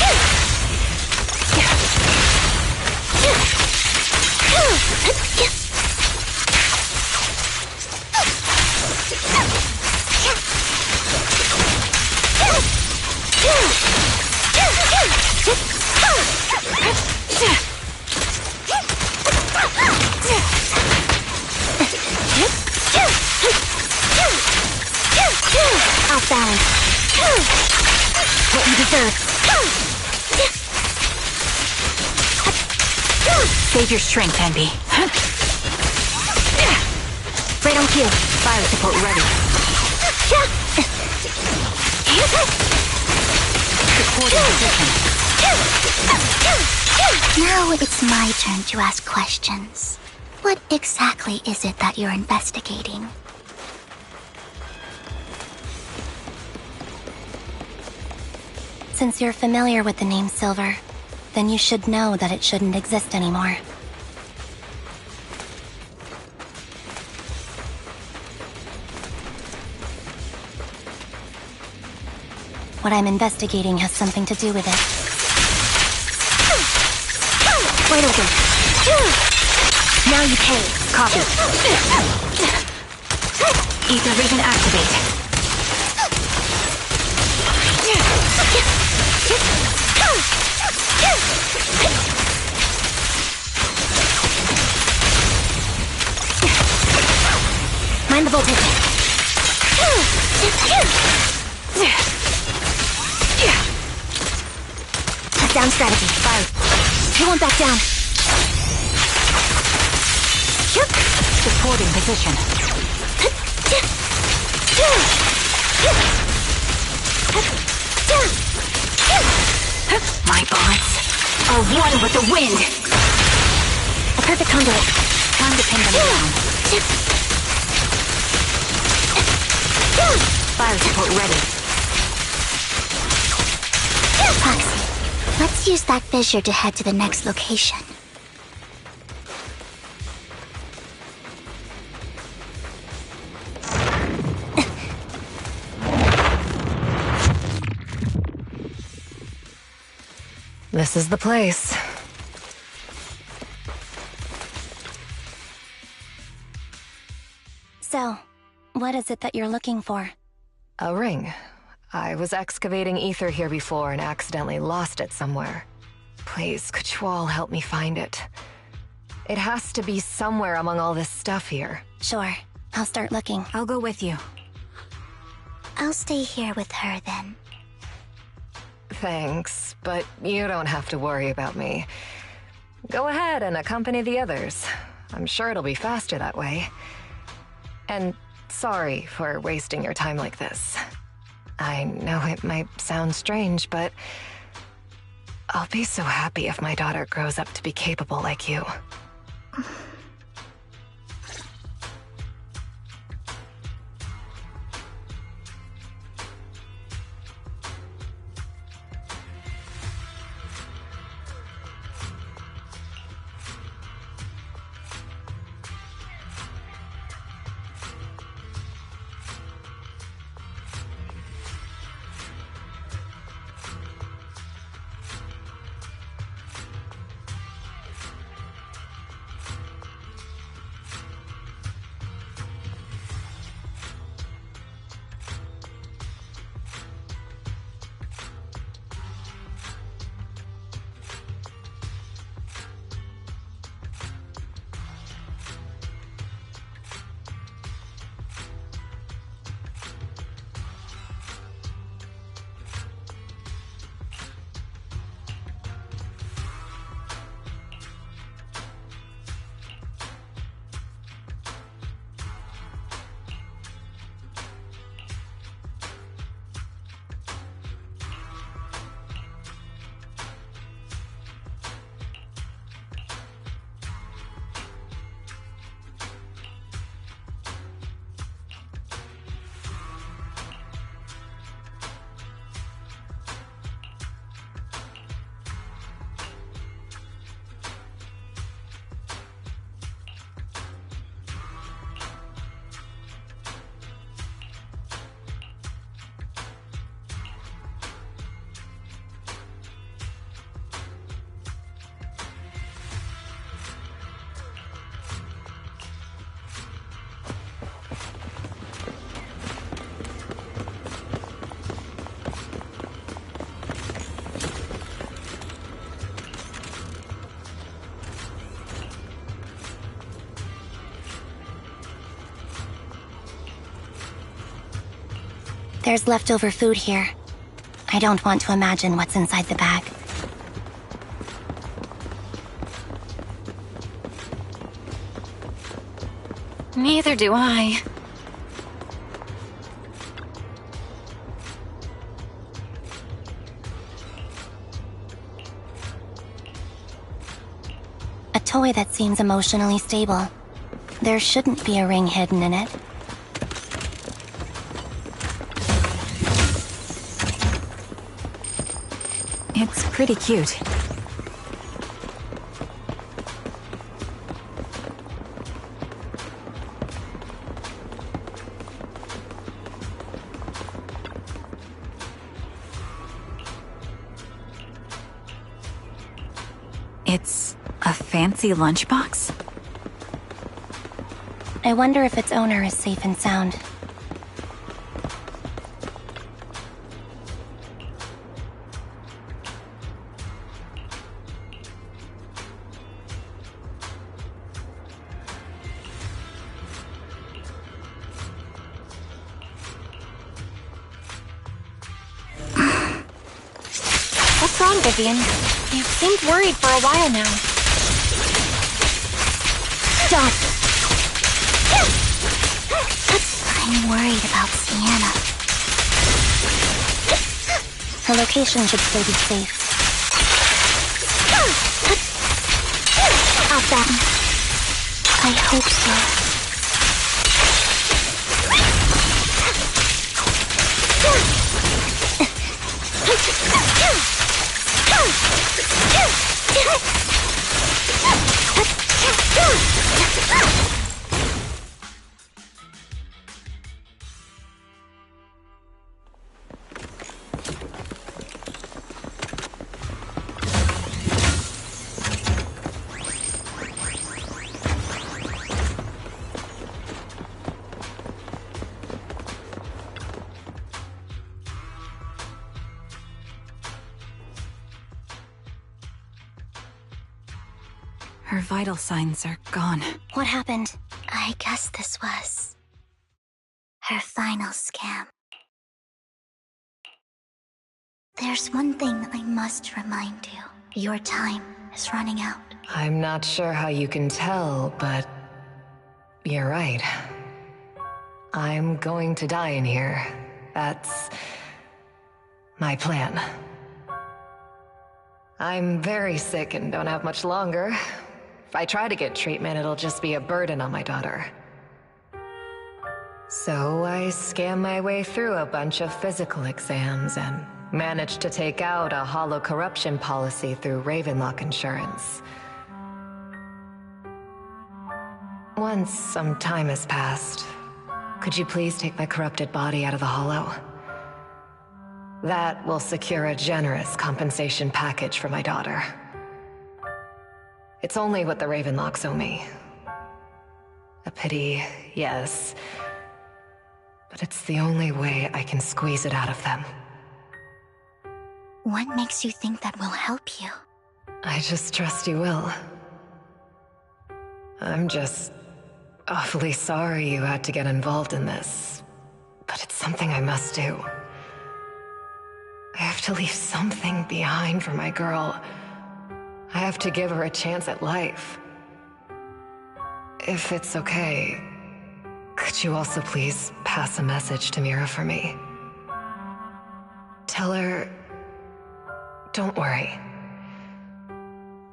Off balance. What you deserve. Save your strength, Envy. Right on cue. Fire support ready. Supporting position. Now it's my turn to ask questions. What exactly is it that you're investigating? Since you're familiar with the name Silver, then you should know that it shouldn't exist anymore. What I'm investigating has something to do with it. Wide open. Now you pay. Copy. Ether vision activate. Mind the voltage. Top-down strategy. Fire. You won't back down. Supporting position. My bullets are one with the wind. A perfect conduit. Time to pin them down. Fire support ready. Foxy, let's use that fissure to head to the next location. This is the place. So, what is it that you're looking for? A ring. I was excavating ether here before and accidentally lost it somewhere. Please, could you all help me find it? It has to be somewhere among all this stuff here. Sure. I'll start looking. I'll go with you. I'll stay here with her then. Thanks, but you don't have to worry about me. Go ahead and accompany the others. I'm sure it'll be faster that way. And sorry for wasting your time like this. I know it might sound strange, but I'll be so happy if my daughter grows up to be capable like you. There's leftover food here. I don't want to imagine what's inside the bag. Neither do I. A toy that seems emotionally stable. There shouldn't be a ring hidden in it. It's pretty cute. It's a fancy lunchbox? I wonder if its owner is safe and sound. What's wrong, Vivian? You seemed worried for a while now. Stop! I'm worried about Sienna. Her location should still be safe. I'll bet. I hope so. Her vital signs are gone. What happened? I guess this was her final scam. There's one thing I must remind you. Your time is running out. I'm not sure how you can tell, but you're right. I'm going to die in here. That's my plan. I'm very sick and don't have much longer. If I try to get treatment, it'll just be a burden on my daughter. So I scam my way through a bunch of physical exams and managed to take out a hollow corruption policy through Ravenlock Insurance. Once some time has passed, could you please take my corrupted body out of the hollow? That will secure a generous compensation package for my daughter. It's only what the Ravenlocks owe me. A pity, yes. But it's the only way I can squeeze it out of them. What makes you think that will help you? I just trust you will. I'm just awfully sorry you had to get involved in this. But it's something I must do. I have to leave something behind for my girl. I have to give her a chance at life. If it's okay, could you also please pass a message to Mira for me? Tell her, don't worry.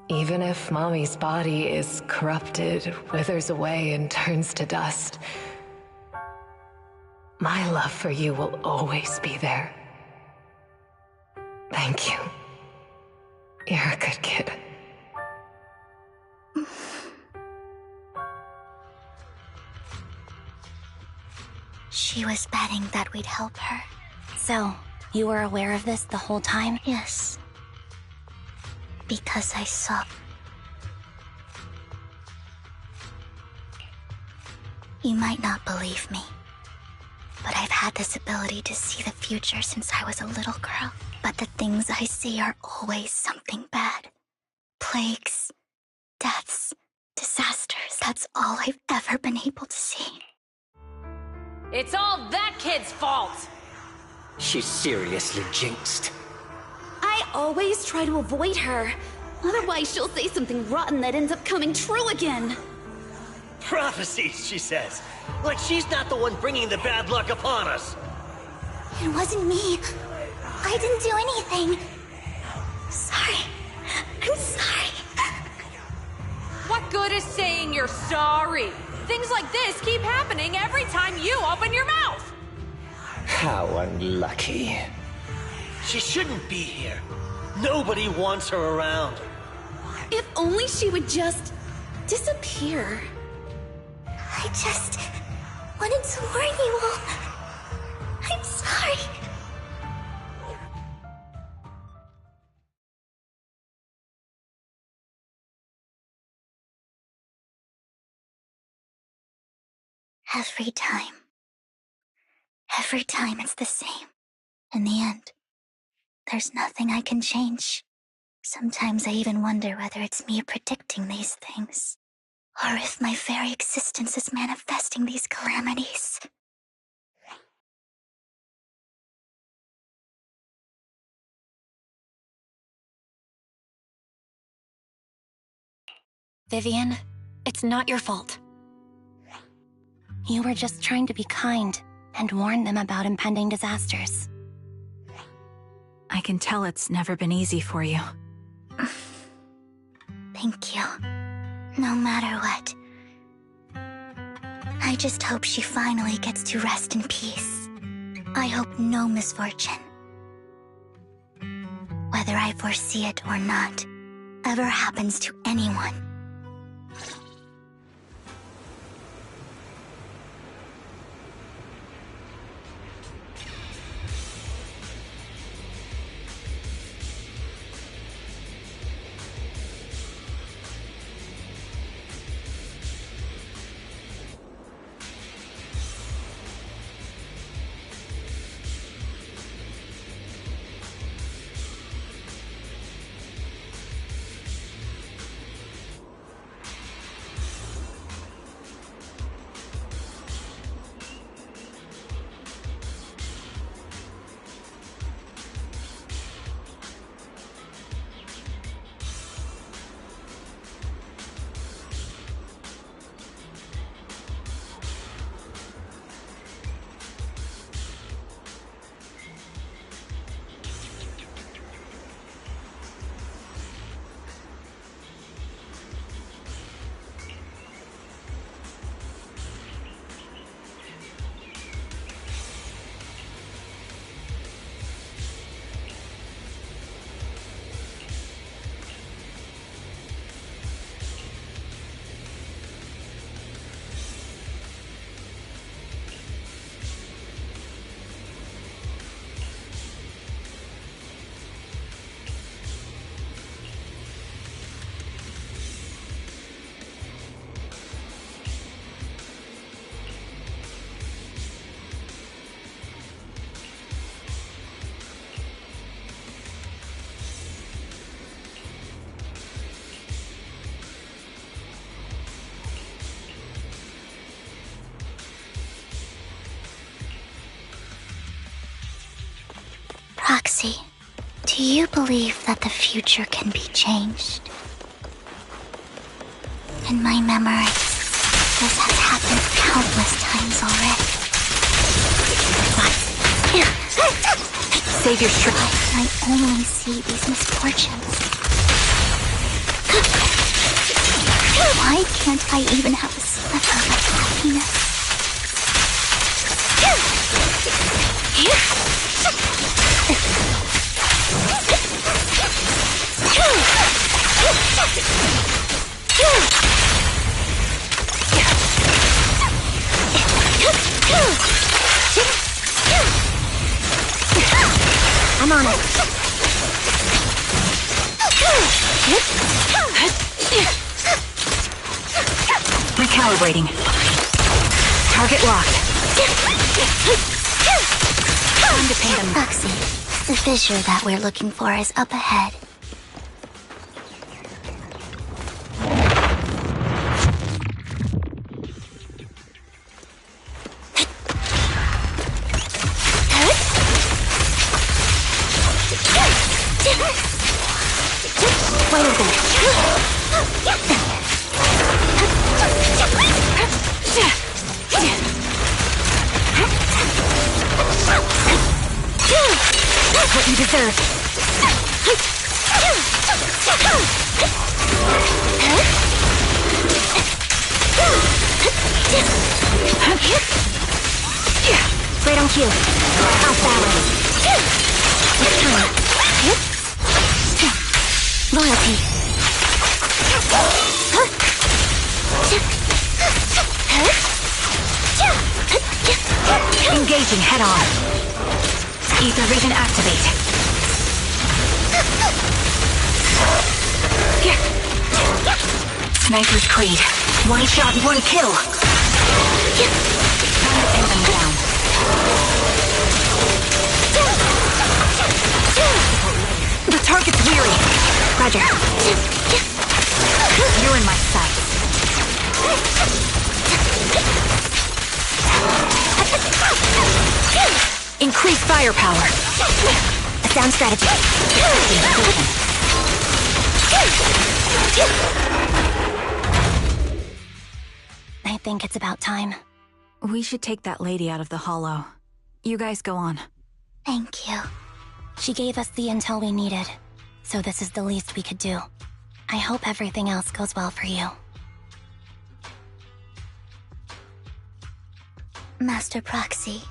Even if Mommy's body is corrupted, withers away, and turns to dust, my love for you will always be there. Thank you. You're a good kid. She was betting that we'd help her. So, you were aware of this the whole time? Yes. Because I saw. You might not believe me, but I've had this ability to see the future since I was a little girl. But the things I see are always something bad. Plagues, deaths, disasters. That's all I've ever been able to see. It's all that kid's fault! She's seriously jinxed. I always try to avoid her. Otherwise, she'll say something rotten that ends up coming true again. Prophecies, she says. Like she's not the one bringing the bad luck upon us. It wasn't me. I didn't do anything. Sorry. I'm sorry. What good is saying you're sorry? Things like this keep happening every time you open your mouth. How unlucky. She shouldn't be here. Nobody wants her around. If only she would just disappear. I just wanted to warn you all. I'm sorry. Every time it's the same. In the end, there's nothing I can change. Sometimes I even wonder whether it's me predicting these things, or if my very existence is manifesting these calamities. Vivian, it's not your fault. You were just trying to be kind and warn them about impending disasters. I can tell it's never been easy for you. Thank you. No matter what. I just hope she finally gets to rest in peace. I hope no misfortune, whether I foresee it or not, ever happens to anyone. Roxy, do you believe that the future can be changed? In my memory, this has happened countless times already. Save your strength. I only see these misfortunes. Why can't I even have a sliver of happiness? I'm on it. Recalibrating. Target locked. Time to pay them. Roxy, the fissure that we're looking for is up ahead. Final goal. What you deserve. Right on cue. Off balance. It's time. Loyalty. Engaging head on. Ether Vision activate. Sniper's Creed. One shot, one kill. Time to pin them down. The target's weary. Roger. You're in my sights. Increase firepower. A sound strategy. I think it's about time. We should take that lady out of the hollow. You guys go on. Thank you. She gave us the intel we needed, so this is the least we could do. I hope everything else goes well for you. Master Proxy,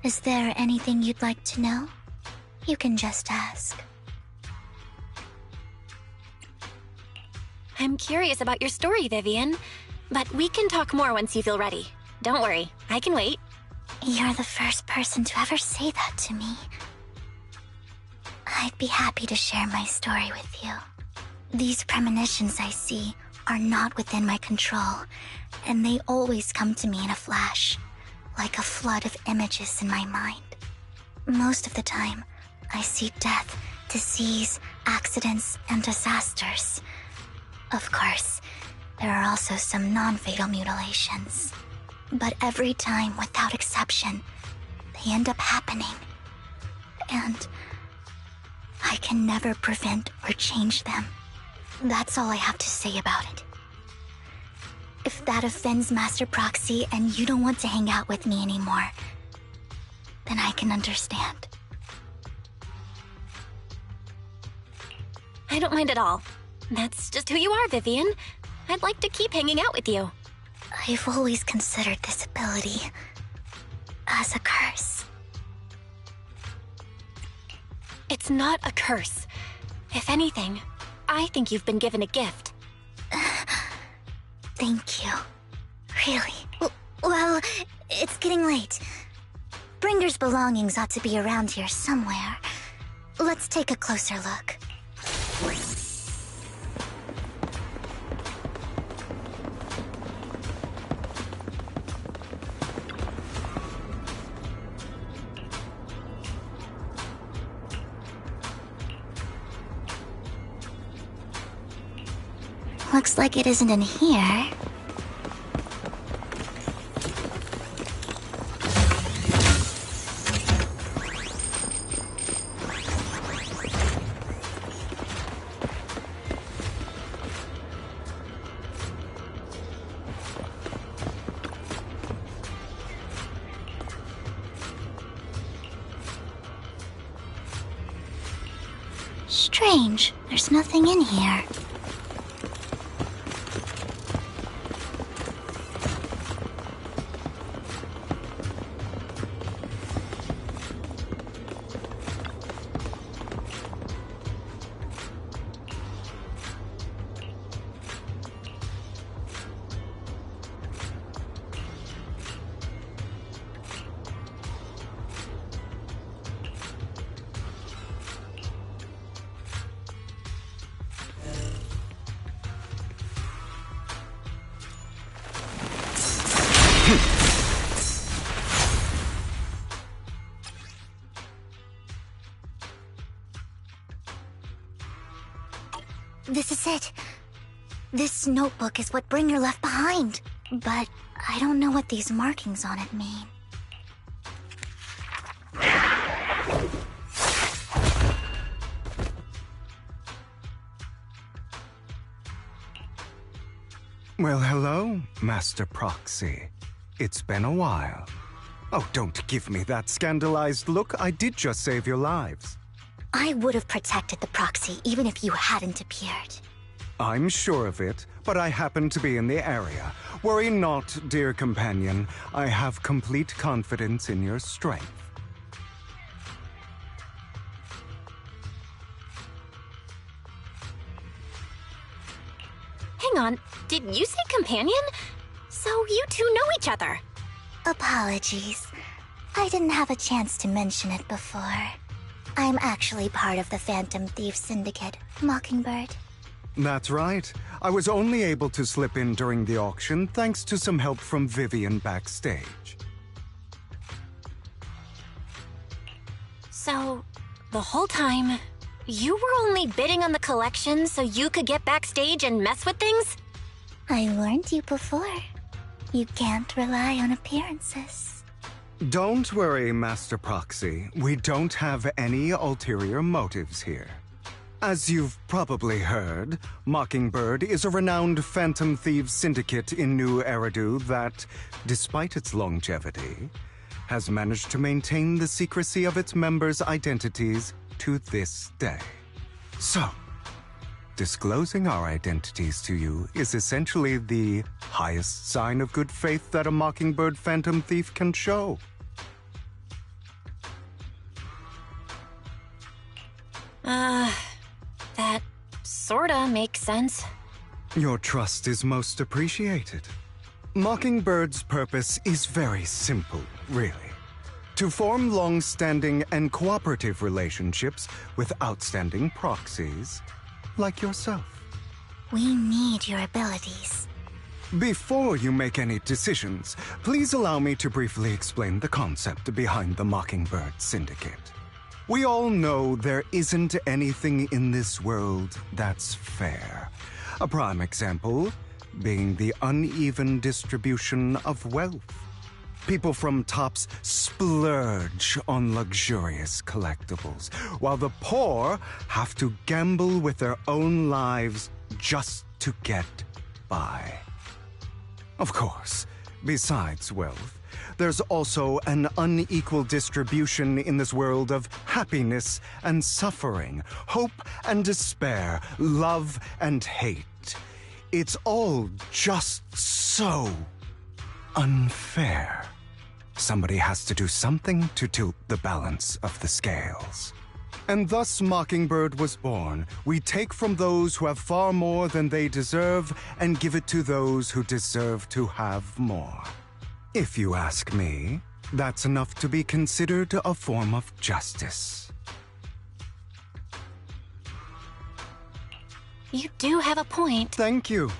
is there anything you'd like to know? You can just ask. I'm curious about your story, Vivian. But we can talk more once you feel ready. Don't worry, I can wait. You're the first person to ever say that to me. I'd be happy to share my story with you. These premonitions I see are not within my control, and they always come to me in a flash, like a flood of images in my mind. Most of the time, I see death, disease, accidents, and disasters. Of course, there are also some non-fatal mutilations. But every time, without exception, they end up happening. And I can never prevent or change them. That's all I have to say about it. If that offends Master Proxy and you don't want to hang out with me anymore, then I can understand. I don't mind at all. That's just who you are, Vivian. I'd like to keep hanging out with you. I've always considered this ability as a curse. It's not a curse. If anything, I think you've been given a gift. Thank you. Really? Well, it's getting late. Bringer's belongings ought to be around here somewhere. Let's take a closer look. Looks like it isn't in here. Strange, there's nothing in here. This is it. This notebook is what Bringer left behind. But I don't know what these markings on it mean. Well, hello, Master Proxy. It's been a while. Oh, don't give me that scandalized look. I did just save your lives. I would have protected the proxy even if you hadn't appeared. I'm sure of it, but I happen to be in the area. Worry not, dear companion. I have complete confidence in your strength. Hang on, did you say companion? So you two know each other? Apologies. I didn't have a chance to mention it before. I'm actually part of the Phantom Thief Syndicate, Mockingbird. That's right. I was only able to slip in during the auction thanks to some help from Vivian backstage. So, the whole time, you were only bidding on the collection so you could get backstage and mess with things? I warned you before. You can't rely on appearances. Don't worry, Master Proxy. We don't have any ulterior motives here. As you've probably heard, Mockingbird is a renowned Phantom Thieves syndicate in New Eridu that, despite its longevity, has managed to maintain the secrecy of its members' identities to this day. So, disclosing our identities to you is essentially the highest sign of good faith that a Mockingbird Phantom Thief can show. That sorta makes sense. Your trust is most appreciated. Mockingbird's purpose is very simple, really. To form long-standing and cooperative relationships with outstanding proxies like yourself. We need your abilities. Before you make any decisions, please allow me to briefly explain the concept behind the Mockingbird Syndicate. We all know there isn't anything in this world that's fair. A prime example being the uneven distribution of wealth. People from tops splurge on luxurious collectibles, while the poor have to gamble with their own lives just to get by. Of course, besides wealth, there's also an unequal distribution in this world of happiness and suffering, hope and despair, love and hate. It's all just so unfair. Somebody has to do something to tilt the balance of the scales. And thus Mockingbird was born. We take from those who have far more than they deserve and give it to those who deserve to have more. If you ask me, that's enough to be considered a form of justice. You do have a point. Thank you.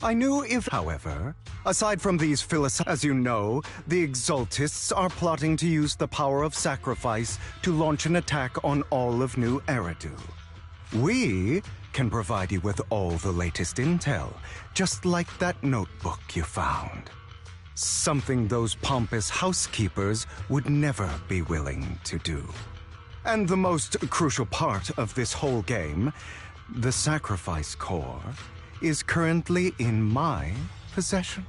I knew however, aside from these as you know, the Exaltists are plotting to use the power of sacrifice to launch an attack on all of New Eridu. We can provide you with all the latest intel, just like that notebook you found. Something those pompous housekeepers would never be willing to do. And the most crucial part of this whole game, the sacrifice core, is currently in my possession.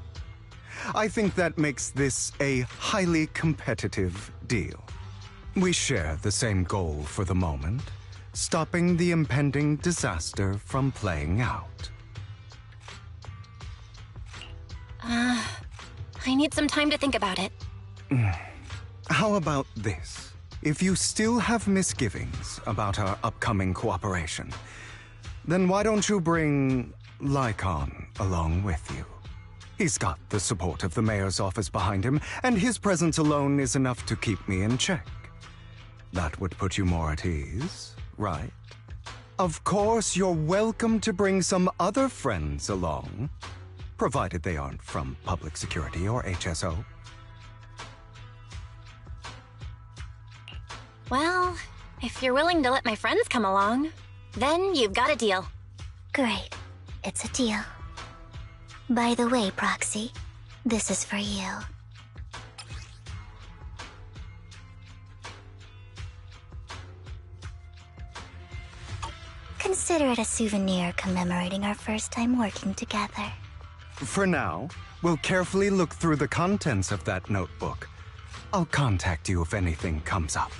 I think that makes this a highly competitive deal. We share the same goal for the moment, stopping the impending disaster from playing out. I need some time to think about it. How about this? If you still have misgivings about our upcoming cooperation, then why don't you bring Lycon along with you? He's got the support of the mayor's office behind him, and his presence alone is enough to keep me in check. That would put you more at ease, right? Of course, you're welcome to bring some other friends along, provided they aren't from public security or HSO. Well, if you're willing to let my friends come along, then you've got a deal. Great. It's a deal. By the way, Proxy, this is for you. Consider it a souvenir commemorating our first time working together. For now, we'll carefully look through the contents of that notebook. I'll contact you if anything comes up.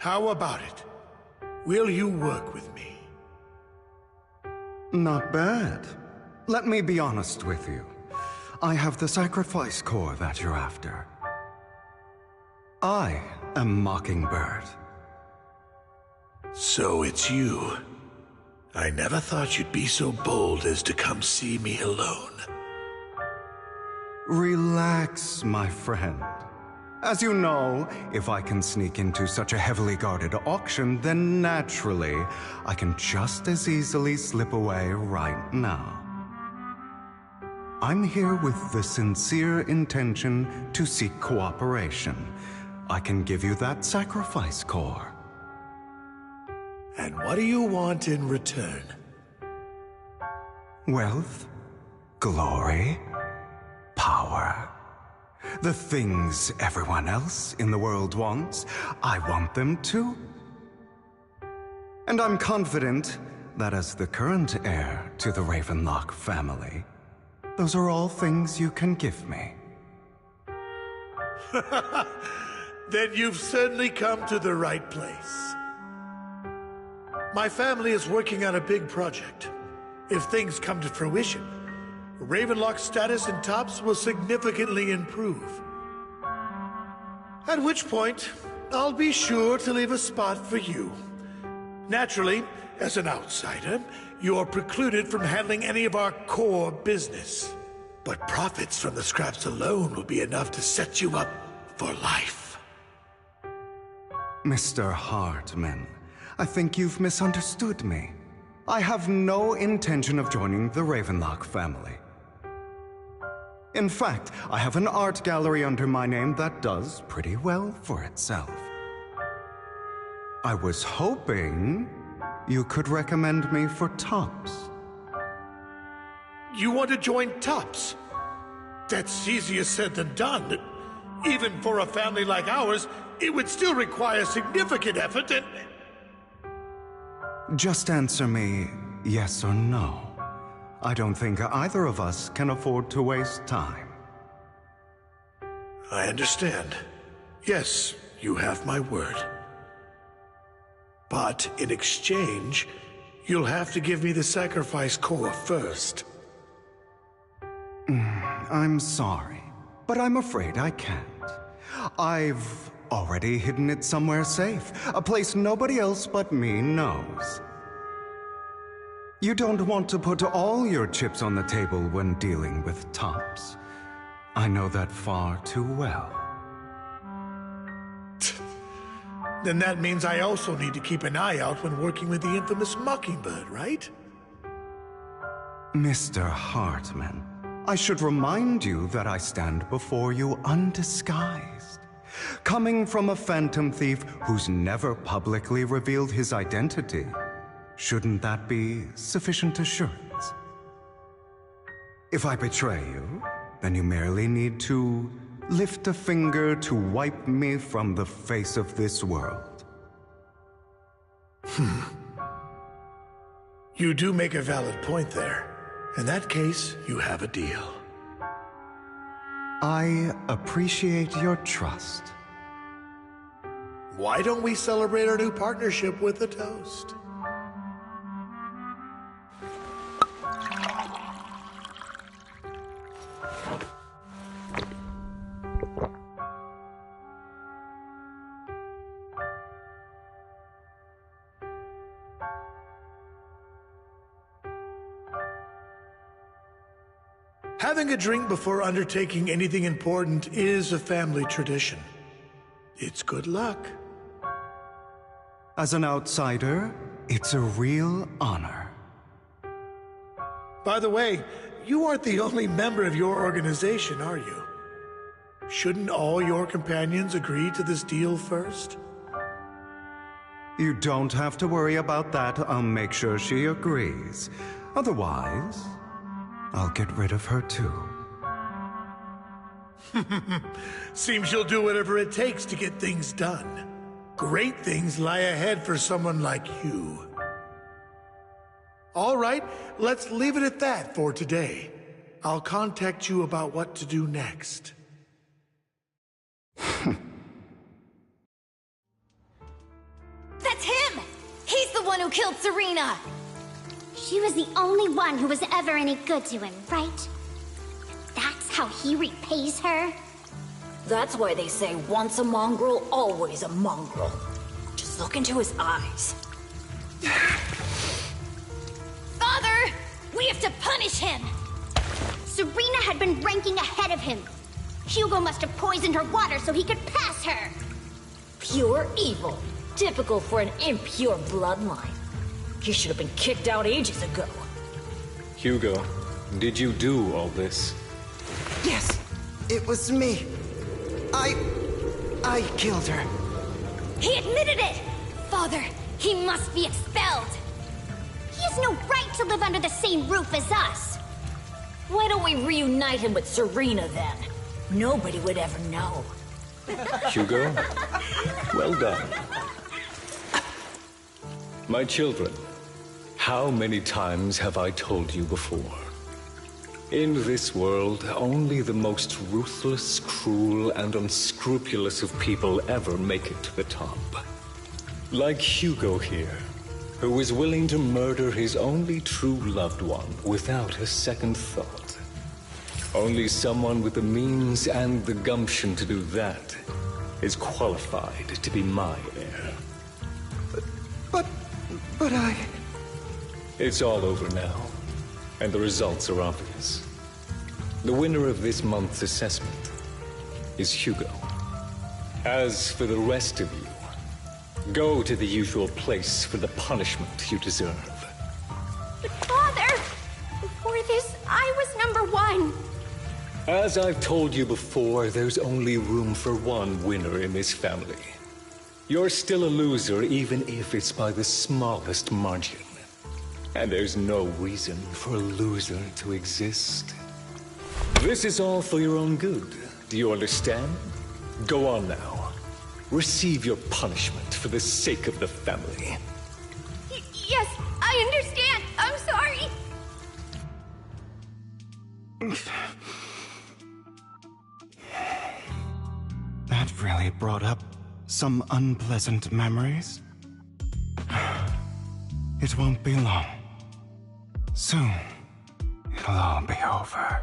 How about it? Will you work with me? Not bad. Let me be honest with you. I have the sacrifice core that you're after. I am Mockingbird. So it's you. I never thought you'd be so bold as to come see me alone. Relax, my friend. As you know, if I can sneak into such a heavily guarded auction, then naturally, I can just as easily slip away right now. I'm here with the sincere intention to seek cooperation. I can give you that sacrifice core. And what do you want in return? Wealth, glory, power. The things everyone else in the world wants, I want them too. And I'm confident that as the current heir to the Ravenlock family, those are all things you can give me. Then you've certainly come to the right place. My family is working on a big project. If things come to fruition, Ravenlock's status in Tops will significantly improve. At which point, I'll be sure to leave a spot for you. Naturally, as an outsider, you're precluded from handling any of our core business. But profits from the scraps alone will be enough to set you up for life. Mr. Hartman, I think you've misunderstood me. I have no intention of joining the Ravenlock family. In fact, I have an art gallery under my name that does pretty well for itself. I was hoping you could recommend me for Tops. You want to join Tops? That's easier said than done. Even for a family like ours, it would still require significant effort and... Just answer me yes or no. I don't think either of us can afford to waste time. I understand. Yes, you have my word. But in exchange, you'll have to give me the sacrifice core first. I'm sorry, but I'm afraid I can't. I've already hidden it somewhere safe, a place nobody else but me knows. You don't want to put all your chips on the table when dealing with Tops. I know that far too well. Then that means I also need to keep an eye out when working with the infamous Mockingbird, right? Mr. Hartman, I should remind you that I stand before you undisguised. Coming from a phantom thief who's never publicly revealed his identity, shouldn't that be sufficient assurance? If I betray you, then you merely need to lift a finger to wipe me from the face of this world. You do make a valid point there. In that case, you have a deal. I appreciate your trust. Why don't we celebrate our new partnership with a toast? Having a drink before undertaking anything important is a family tradition. It's good luck. As an outsider, it's a real honor. By the way, you aren't the only member of your organization, are you? Shouldn't all your companions agree to this deal first? You don't have to worry about that. I'll make sure she agrees. Otherwise, I'll get rid of her too. Seems you'll do whatever it takes to get things done. Great things lie ahead for someone like you. All right, let's leave it at that for today. I'll contact you about what to do next. That's him! He's the one who killed Serena! She was the only one who was ever any good to him, right? That's how he repays her? That's why they say once a mongrel, always a mongrel. Just look into his eyes. Father! We have to punish him! Serena had been ranking ahead of him. Hugo must have poisoned her water so he could pass her. Pure evil. Typical for an impure bloodline. He should have been kicked out ages ago. Hugo, did you do all this? Yes, it was me. I killed her. He admitted it! Father, he must be expelled. He has no right to live under the same roof as us. Why don't we reunite him with Serena then? Nobody would ever know. Hugo, well done. My children, how many times have I told you before? In this world, only the most ruthless, cruel, and unscrupulous of people ever make it to the top. Like Hugo here, who is willing to murder his only true loved one without a second thought. Only someone with the means and the gumption to do that is qualified to be my heir. But I... It's all over now, and the results are obvious. The winner of this month's assessment is Hugo. As for the rest of you, go to the usual place for the punishment you deserve. But Father, before this, I was number one. As I've told you before, there's only room for one winner in this family. You're still a loser, even if it's by the smallest margin. And there's no reason for a loser to exist. This is all for your own good. Do you understand? Go on now. Receive your punishment for the sake of the family. Yes, I understand. I'm sorry. That really brought up some unpleasant memories. It won't be long. Soon, it'll all be over.